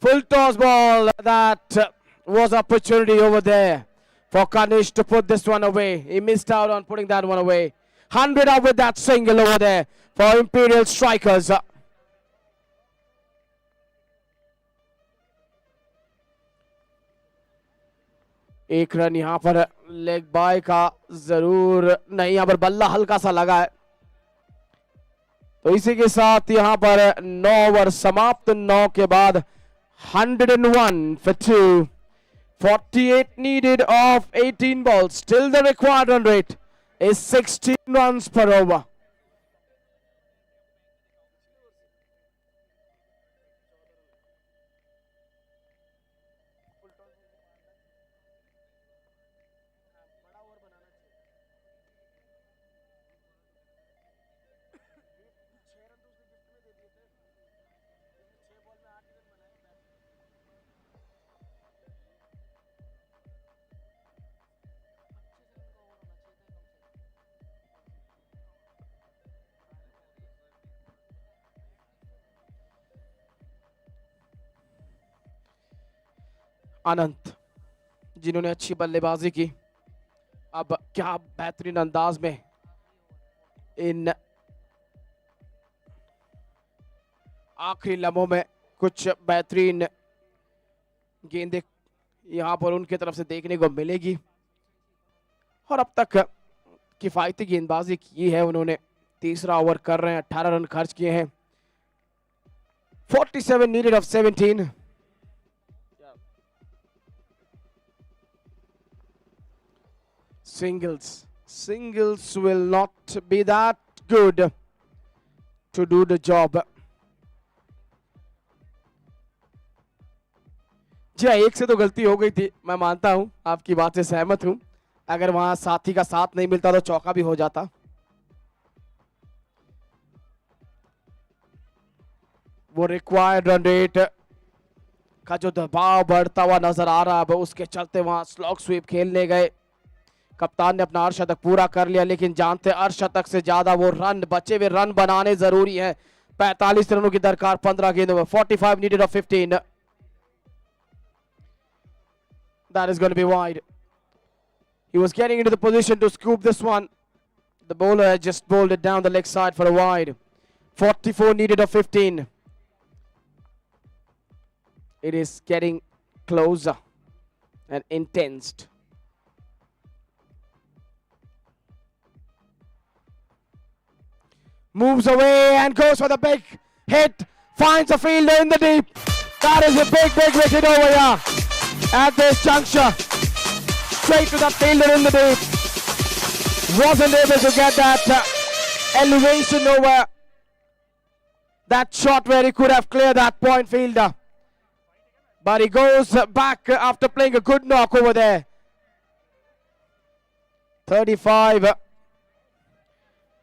B: Full toss ball. That was opportunity over there for Kanish to put this one away. He missed out on putting that one away. 100 up with that single over there for Imperial Strikers. एक run यहां पर leg bye का जरूर नहीं, यहां पर बल्ला हल्का सा लगा है. तो इसी के साथ यहां पर 9 ओवर समाप्त. 9 के बाद 101 for 2. 48 needed of 18 balls. Still the required run rate is 16 runs per over. अनंत जिन्होंने अच्छी बल्लेबाजी की, अब क्या बेहतरीन अंदाज में इन आखिरी लम्हों में कुछ बेहतरीन गेंदें यहां पर उनके तरफ से देखने को मिलेगी। और अब तक किफायती गेंदबाजी की है उन्होंने। तीसरा ओवर कर रहे हैं, 18 रन खर्च किए हैं। 47 needed of 17. Singles will not be that good to do the job. जी हाँ, एक से तो गलती हो गई थी, मैं मानता हूं, आपकी बात से सहमत हूं। अगर वहां साथी का साथ नहीं मिलता तो चौका भी हो जाता। वो रिक्वायर्ड रन रेट का जो दबाव बढ़ता हुआ नजर आ रहा है, अब उसके चलते वहां स्लॉग स्वीप खेलने गए। कप्तान ने अपना अर्धशतक पूरा कर लिया, लेकिन जानते अर्धशतक से ज्यादा वो रन, बचे हुए रन बनाने जरूरी है। 45 रनों की दरकार 15 गेंदों में। 45 needed of 15. That is going to be wide. He was getting into the position to scoop this one. The bowler had just bowled it down the leg side for a wide. 44 needed of 15. It is getting closer and intense. Moves away and goes for the big hit. Finds a fielder in the deep. That is a big wicket over here. At this juncture, straight to the fielder in the deep. Wasn't able to get that elevation over that shot where he could have cleared that point fielder. But he goes back after playing a good knock over there. 35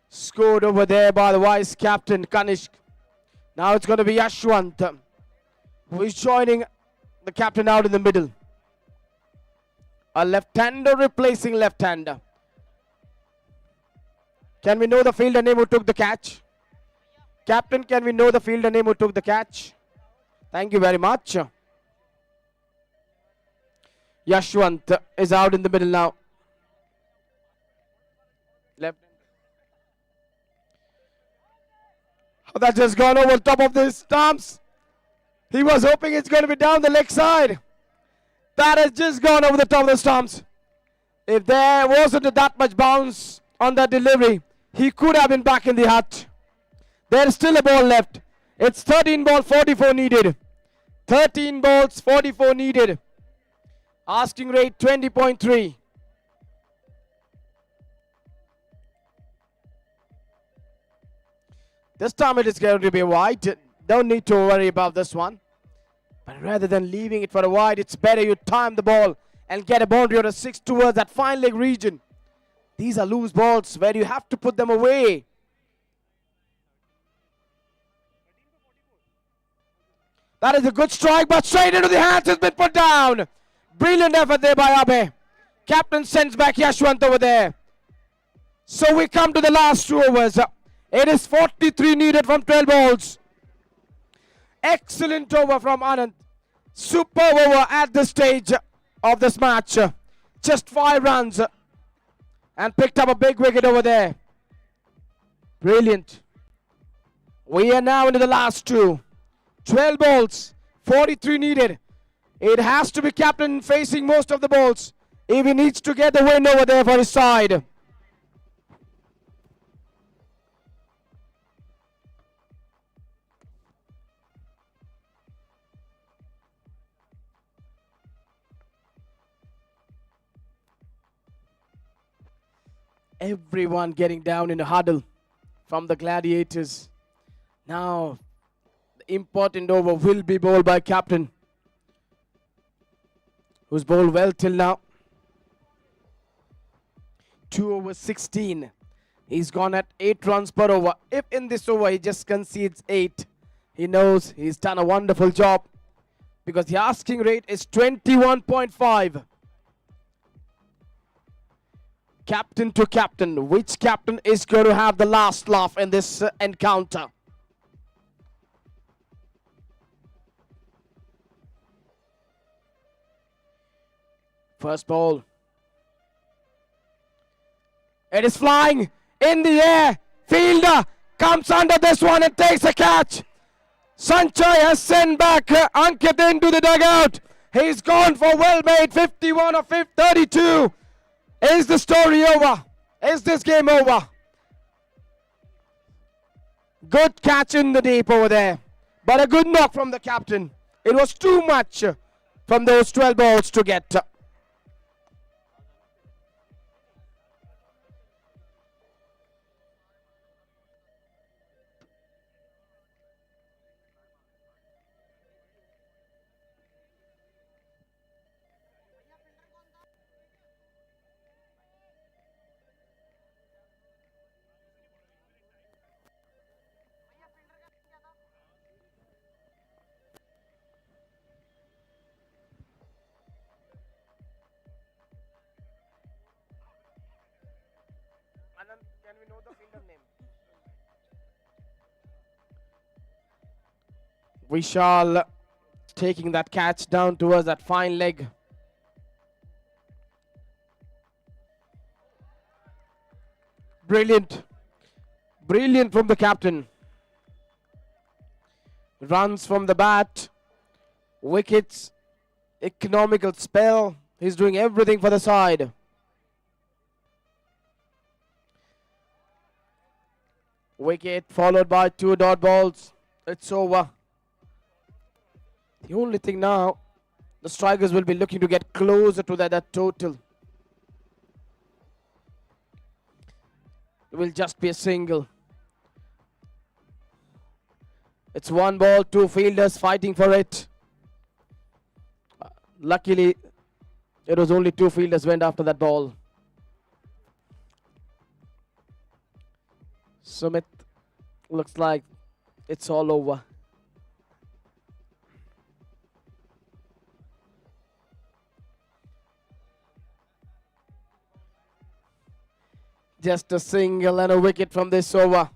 B: scored over there by the vice captain Kanishk. Now it's going to be Yashwant who is joining the captain out in the middle. A left-hander replacing left-hander. Can we know the fielder name who took the catch? Captain, can we know the fielder name who took the catch? Thank you very much. Yashwant is out in the middle now. Left. Oh, that just gone over top of the stumps. He was hoping it's going to be down the leg side. That has just gone over the top of the stumps. If there wasn't that much bounce on that delivery, he could have been back in the hut. There's still a ball left. It's 13 ball, 44 needed. 13 balls, 44 needed. Asking rate 20.3. This time it is going to be wide. Don't need to worry about this one. But rather than leaving it for a wide, it's better you time the ball and get a boundary or a 6 towards that fine leg region. These are loose balls where you have to put them away. That is a good strike, but straight into the hands has been put down. Brilliant effort there by Abe. Captain sends back Yashwant over there. So we come to the last 2 overs. It is 43 needed from 12 balls. Excellent over from Anand. Superb over at this stage of this match. Just 5 runs. And picked up a big wicket over there. Brilliant. We are now into the last 2. 12 balls. 43 needed. It has to be captain facing most of the balls if he needs to get the win over there for his side. Everyone getting down in a huddle from the Gladiators. Now, the important over will be bowled by captain, who's bowled well till now. 2 over 16. He's gone at 8 runs per over. If in this over he just concedes 8, he knows he's done a wonderful job, because the asking rate is 21.5. Captain to captain. Which captain is going to have the last laugh in this encounter? First ball. It is flying in the air. Fielder comes under this one and takes a catch. Sanchai has sent back Ankit into the dugout. He's gone for well made 51 of 32. Is the story over? Is this game over? Good catch in the deep over there. But a good knock from the captain. It was too much from those 12 balls to get. Can we know the fielder name? Vishal taking that catch down towards that fine leg. Brilliant. Brilliant from the captain. Runs from the bat. Wickets. Economical spell. He's doing everything for the side. Wicket followed by 2 dot balls. It's over. The only thing now, the strikers will be looking to get closer to that total. It will just be a single. It's 1 ball, 2 fielders fighting for it. Luckily, it was only 2 fielders went after that ball. Sumit, looks like it's all over. Just a single and a wicket from this over.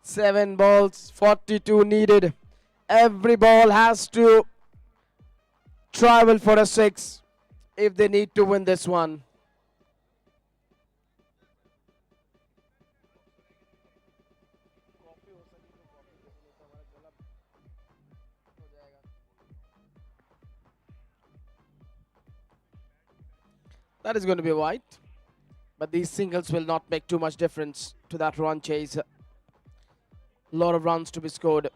B: 7 balls, 42 needed. Every ball has to travel for a 6 if they need to win this one. That is going to be white. But these singles will not make too much difference to that run chase. A lot of runs to be scored.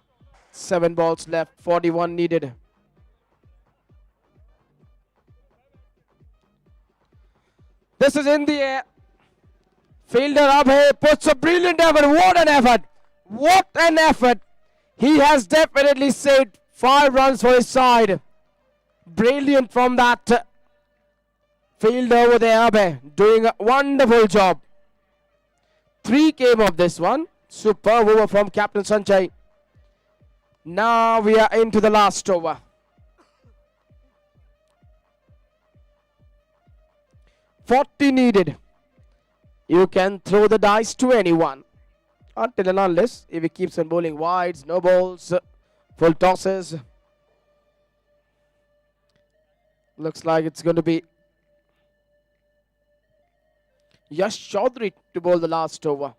B: 7 balls left, 41 needed. This is in the air. Fielder Abhay puts a brilliant effort. What an effort. What an effort. He has definitely saved 5 runs for his side. Brilliant from that fielder over there, Abhay, doing a wonderful job. 3 came of this one. Superb over from Captain Sanjay. Now we are into the last over. $40 needed. You can throw the dice to anyone. Until and unless if he keeps on bowling wides, no balls, full tosses. Looks like it's going to be Yash Chaudhary to bowl the last over.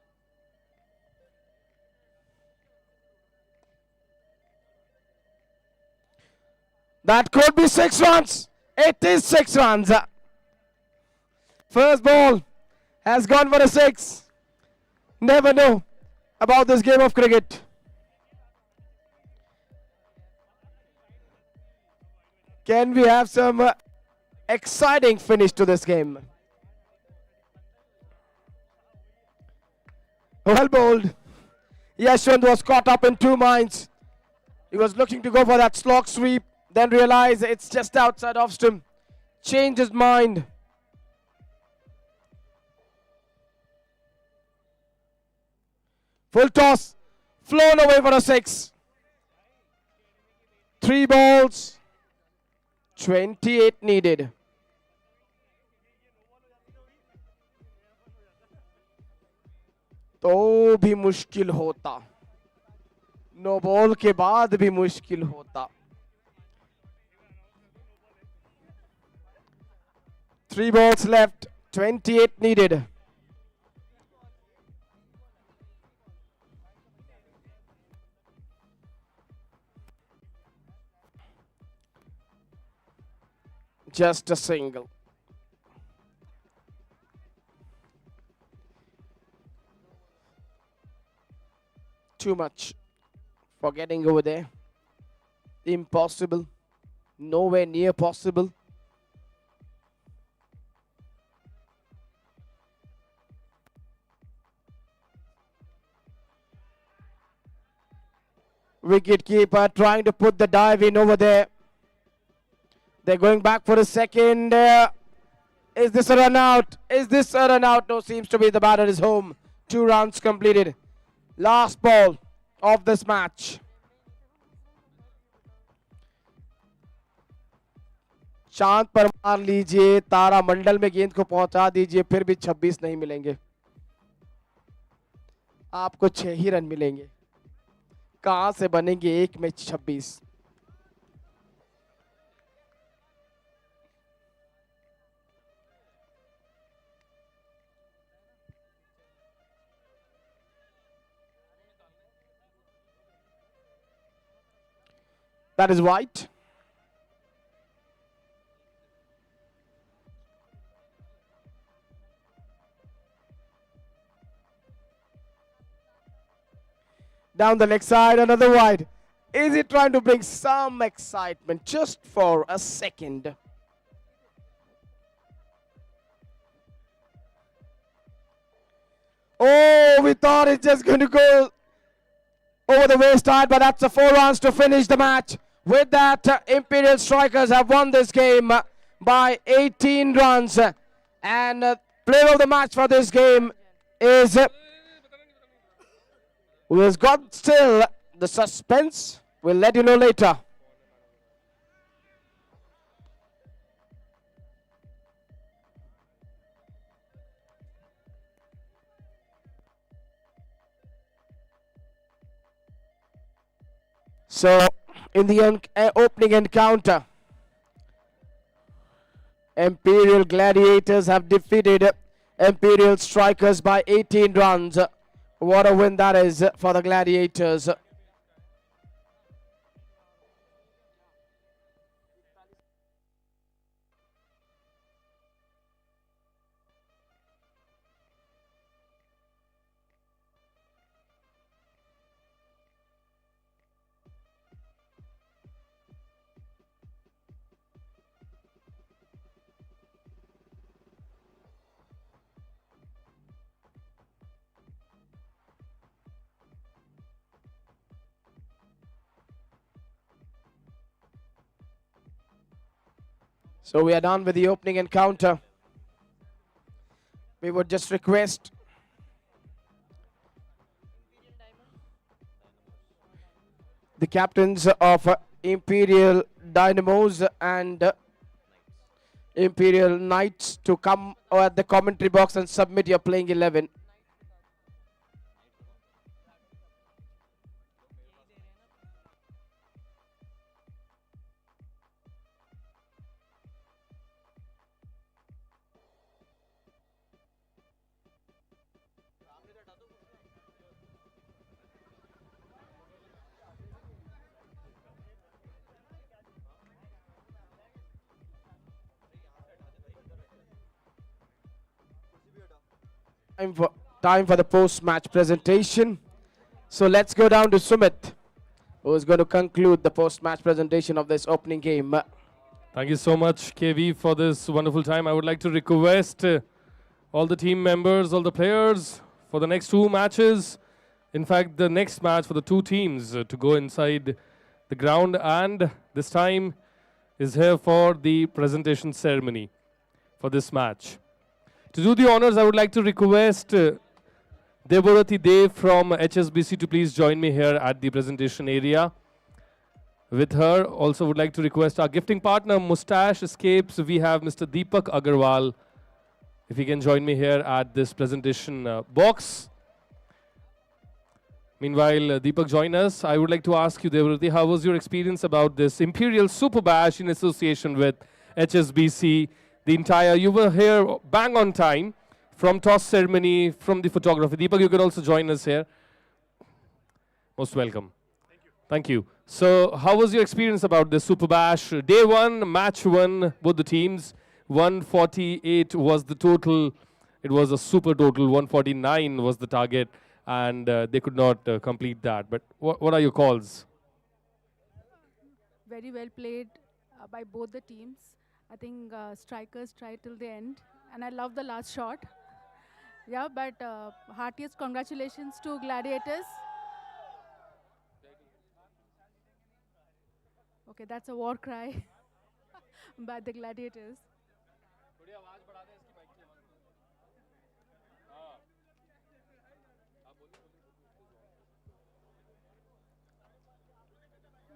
B: That could be 6 runs. It is 6 runs. First ball has gone for a 6. Never know about this game of cricket. Can we have some exciting finish to this game? Well bowled. Yashwant was caught up in 2 minds. He was looking to go for that slog sweep, then realized it's just outside off stump. Changed his mind. Full toss. Flown away for a 6. 3 balls. 28 needed. तो भी मुश्किल होता. No ball के बाद भी मुश्किल होता. 3 balls left, 28 needed. Just a single. Too much for getting over there. Impossible. Nowhere near possible. Wicket keeper trying to put the dive in over there. They're going back for a second. Is this a run out? Is this a run out? No, seems to be the batter is home. 2 runs completed. Last ball of this match. चांद पर मार लीजिए, तारा मंडल में गेंद को पहुंचा दीजिए, फिर भी 26 नहीं मिलेंगे, आपको 6 ही रन मिलेंगे. कहां से बनेंगे एक में 26? That is white. Down the leg side, another wide. Is he trying to bring some excitement just for a second? Oh, we thought it's just going to go over the waistline, but that's a 4 runs to finish the match. With that, Imperial Strikers have won this game by 18 runs. And player of the match for this game is... who has got still the suspense. We'll let you know later. So, in the opening encounter, Imperial Gladiators have defeated Imperial Strikers by 18 runs. What a win that is for the Gladiators. So we are done with the opening encounter. We would just request the captains of Imperial Dynamos and Imperial Knights to come at the commentary box and submit your playing 11. Time for the post-match presentation. So let's go down to Sumit, who is going to conclude the post-match presentation of this opening game.
C: Thank you so much, KV, for this wonderful time. I would like to request all the team members, all the players, for the next 2 matches. In fact, the next match for the 2 teams to go inside the ground, and this time is here for the presentation ceremony for this match. To do the honors, I would like to request Deborati Dev from HSBC to please join me here at the presentation area. With her, also would like to request our gifting partner, Mustache Escapes. We have Mr. Deepak Agarwal. If he can join me here at this presentation box. Meanwhile, Deepak join us. I would like to ask you, Deborati, how was your experience about this Imperial Super Bash in association with HSBC? The entire, you were here bang on time, from toss ceremony, from the photography. Deepak, you can also join us here. Most welcome. Thank you. So, how was your experience about the Super Bash? Day one, match one, both the teams. 148 was the total. It was a super total. 149 was the target, and they could not complete that. But what are your calls?
D: Very well played by both the teams. I think strikers tried till the end, and I love the last shot. Yeah, but heartiest congratulations to Gladiators. Okay, that's a war cry by the Gladiators.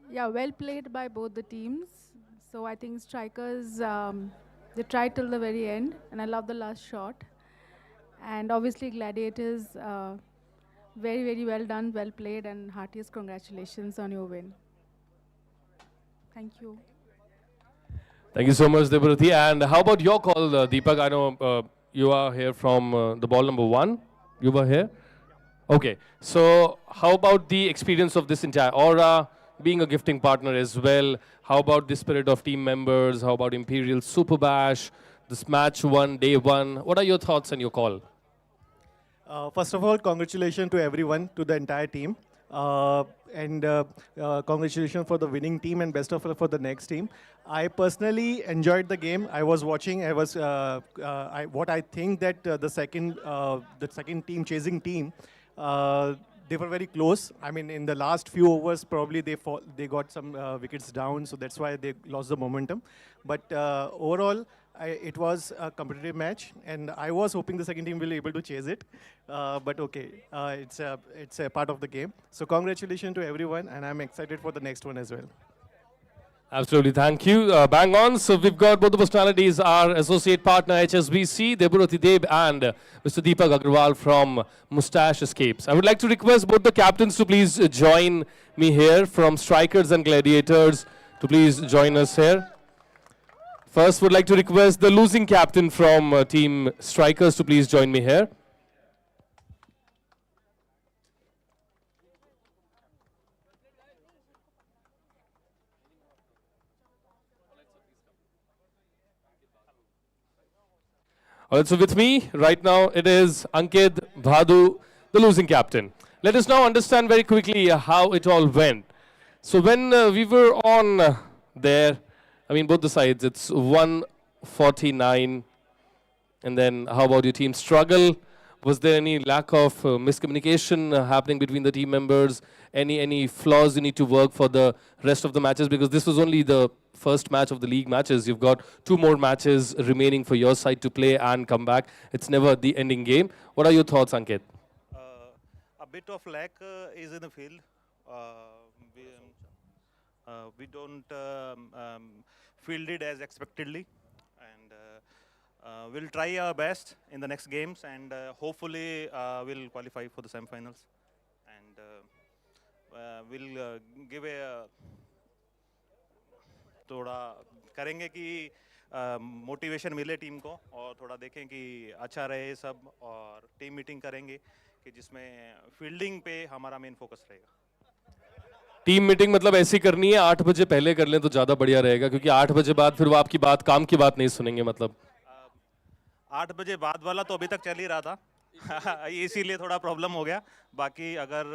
D: Yeah, well played by both the teams. So I think strikers, they tried till the very end, and I love the last shot. And obviously Gladiators, very, very well done, well played, and heartiest congratulations on your win. Thank you.
C: Thank you so much, Debarati. And how about your call, Deepak? I know you are here from the ball number 1. You were here? Okay. So how about the experience of this entire aura, being a gifting partner as well? How about the spirit of team members? How about Imperial Super Bash, this match 1, day 1? What are your thoughts and your call?
A: First of all, congratulations to everyone, to the entire team. And congratulations for the winning team and best of luck for the next team. I personally enjoyed the game. I was watching. What I think that the second team, chasing team, they were very close. I mean, in the last few overs, probably they got some wickets down, so that's why they lost the momentum. But overall, it was a competitive match, and I was hoping the second team will be able to chase it. But okay, it's a part of the game. So congratulations to everyone, and I'm excited for the next one as well.
C: Absolutely, thank you. Bang on. So we've got both the personalities, our associate partner HSBC, Debarati Deb, and Mr. Deepak Agarwal from Mustache Escapes. I would like to request both the captains to please join me here, from Strikers and Gladiators to please join us here. First, would like to request the losing captain from Team Strikers to please join me here. Also with me right now, it is Ankit Bhadu, the losing captain. Let us now understand very quickly how it all went. So when we were on there, I mean both the sides, it's 149. And then how about your team struggle? Was there any lack of miscommunication happening between the team members? Any flaws you need to work for the rest of the matches? Because this was only the first match of the league matches. You've got 2 more matches remaining for your side to play and come back. It's never the ending game. What are your thoughts, Ankit?
E: A bit of lack is in the field. We don't field it as expectedly, and we'll try our best in the next games, and hopefully we'll qualify for the semi-finals, and we'll give a थोड़ा करेंगे कि motivation मिले team को, और थोड़ा देखें कि अच्छा रहे सब, और टीम मीटिंग करेंगे कि जिसमें फील्डिंग पे हमारा मेन फोकस रहेगा.
C: टीम मीटिंग मतलब ऐसी करनी है 8 बजे पहले कर लें तो ज़्यादा बढ़िया रहेगा, क्योंकि 8 बजे बाद फिर वो आपकी बात, काम की बात नहीं सुनेंगे. मतलब
E: 8 बजे बाद वाला तो अभी तक चल ही रहा था. इसीलिए थोड़ा प्रॉब्लम हो गया. बाकी अगर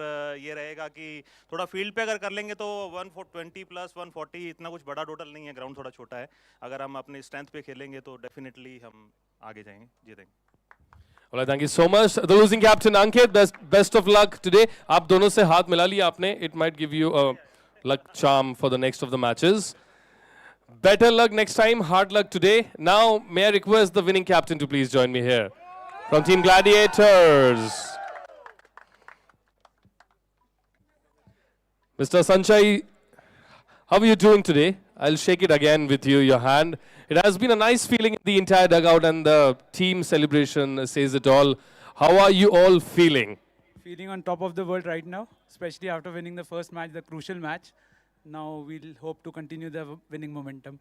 E: ये रहेगा कि थोड़ा फील्ड पे अगर कर लेंगे तो 120 प्लस 140 इतना कुछ बड़ा टोटल नहीं है. ग्राउंड थोड़ा छोटा है. अगर हम अपने स्ट्रेंथ पे खेलेंगे तो डेफिनेटली हम आगे जाएंगे, जीतेंगे.
C: All right, thank you so much. The losing captain Ankit, best of luck today. आप दोनों से हाथ मिला लिया आपने. It might give you a luck charm for the next of the matches. Better luck next time. Hard luck today. Now, may I request the winning captain to please join me here from Team Gladiators. Mr. Sanchai, how are you doing today? I'll shake it again with you, your hand. It has been a nice feeling in the entire dugout, and the team celebration says it all. How are you all feeling?
F: Feeling on top of the world right now, especially after winning the first match, the crucial match. Now we'll hope to continue the winning momentum.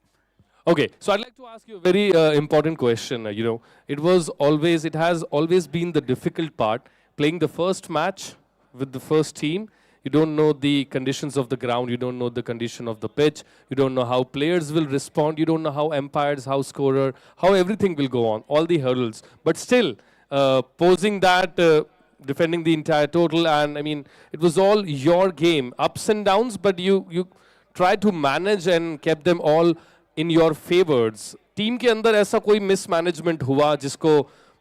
C: Okay, so I'd like to ask you a very important question. It has always been the difficult part, playing the first match with the first team. You don't know the conditions of the ground. You don't know the condition of the pitch. You don't know how players will respond. You don't know how umpires, how scorer, how everything will go on, all the hurdles. But still, posing that, defending the entire total, and I mean, it was all your game, ups and downs, but you tried to manage and kept them all in your favors. Team के अंदर ऐसा कोई mismanagement हुआ जिसको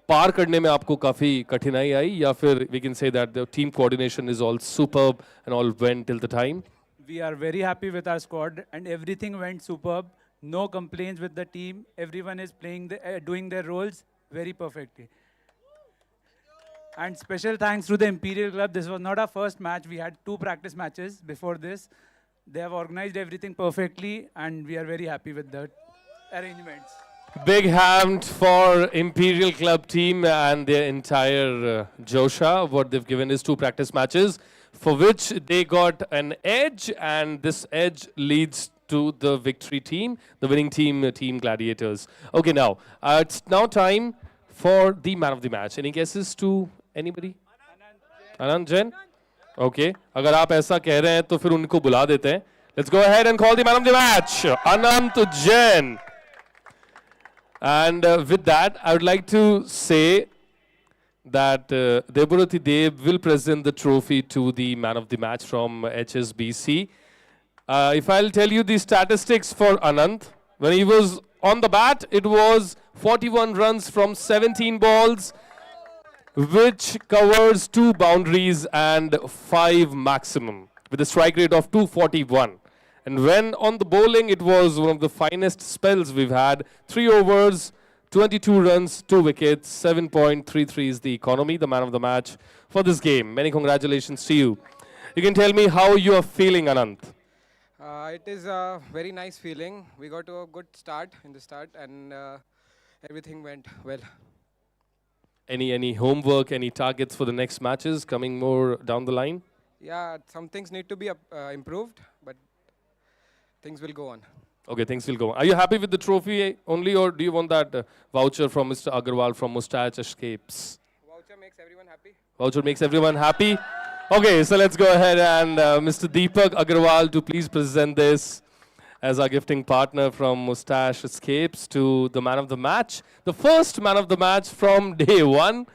C: पार करने में आपको काफी कठिनाई आई, या फिर we can say that the team coordination is all superb and all went till the time?
F: We are very happy with our squad and everything went superb. No complaints with the team. Everyone is playing, doing their roles very perfectly. And special thanks to the Imperial Club. This was not our first match. We had 2 practice matches before this. They have organized everything perfectly and we are very happy with the arrangements.
C: Big hand for Imperial Club team and their entire Josha. What they've given is 2 practice matches for which they got an edge, and this edge leads to the victory team, the winning team, Team Gladiators. Okay, now it's now time for the man of the match. Any guesses to anybody? Anand Jain? Okay. अगर आप ऐसा कह रहे हैं तो फिर उनको बुला देते हैं. Let's go ahead and call the man of the match, Anand Jain. And with that, I would like to say that Deborati Dev will present the trophy to the man of the match from HSBC. If I'll tell you the statistics for Anand, when he was on the bat, it was 41 runs from 17 balls, which covers 2 boundaries and 5 maximum, with a strike rate of 241. And when on the bowling, it was one of the finest spells we've had. 3 overs, 22 runs, 2 wickets, 7.33 is the economy, the man of the match for this game. Many congratulations to you. You can tell me how you are feeling, Anand.
G: It is a very nice feeling. We got to a good start in the start and everything went well.
C: Any homework, any targets for the next matches coming more down the line?
G: Yeah, some things need to be improved, but things will go on.
C: Okay, things will go on. Are you happy with the trophy only, or do you want that voucher from Mr. Agarwal from Moustache Escapes?
G: Voucher makes everyone happy.
C: Voucher makes everyone happy. Okay, so let's go ahead and Mr. Deepak Agarwal to please present this as our gifting partner from Moustache Escapes to the man of the match. The first man of the match from day 1.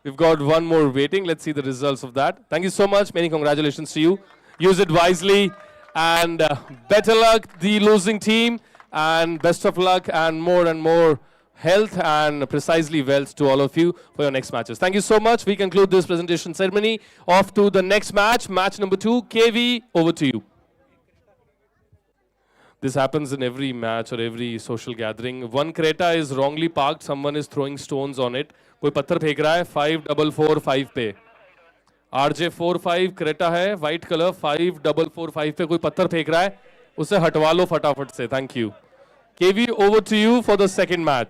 C: We've got one more waiting. Let's see the results of that. Thank you so much. Many congratulations to you. Use it wisely. And better luck, the losing team. And best of luck and more health and precisely wealth to all of you for your next matches. Thank you so much. We conclude this presentation ceremony. Off to the next match. Match number 2. KV, over to you. This happens in every match or every social gathering. One Creta is wrongly parked. Someone is throwing stones on it. कोई पत्थर फेंक रहा है 5445 पे. RJ 45 Creta है, white color 5445 पे कोई पत्थर फेंक रहा है. उसे हटवा लो फटाफट से. Thank you. KV, over to you for the second match.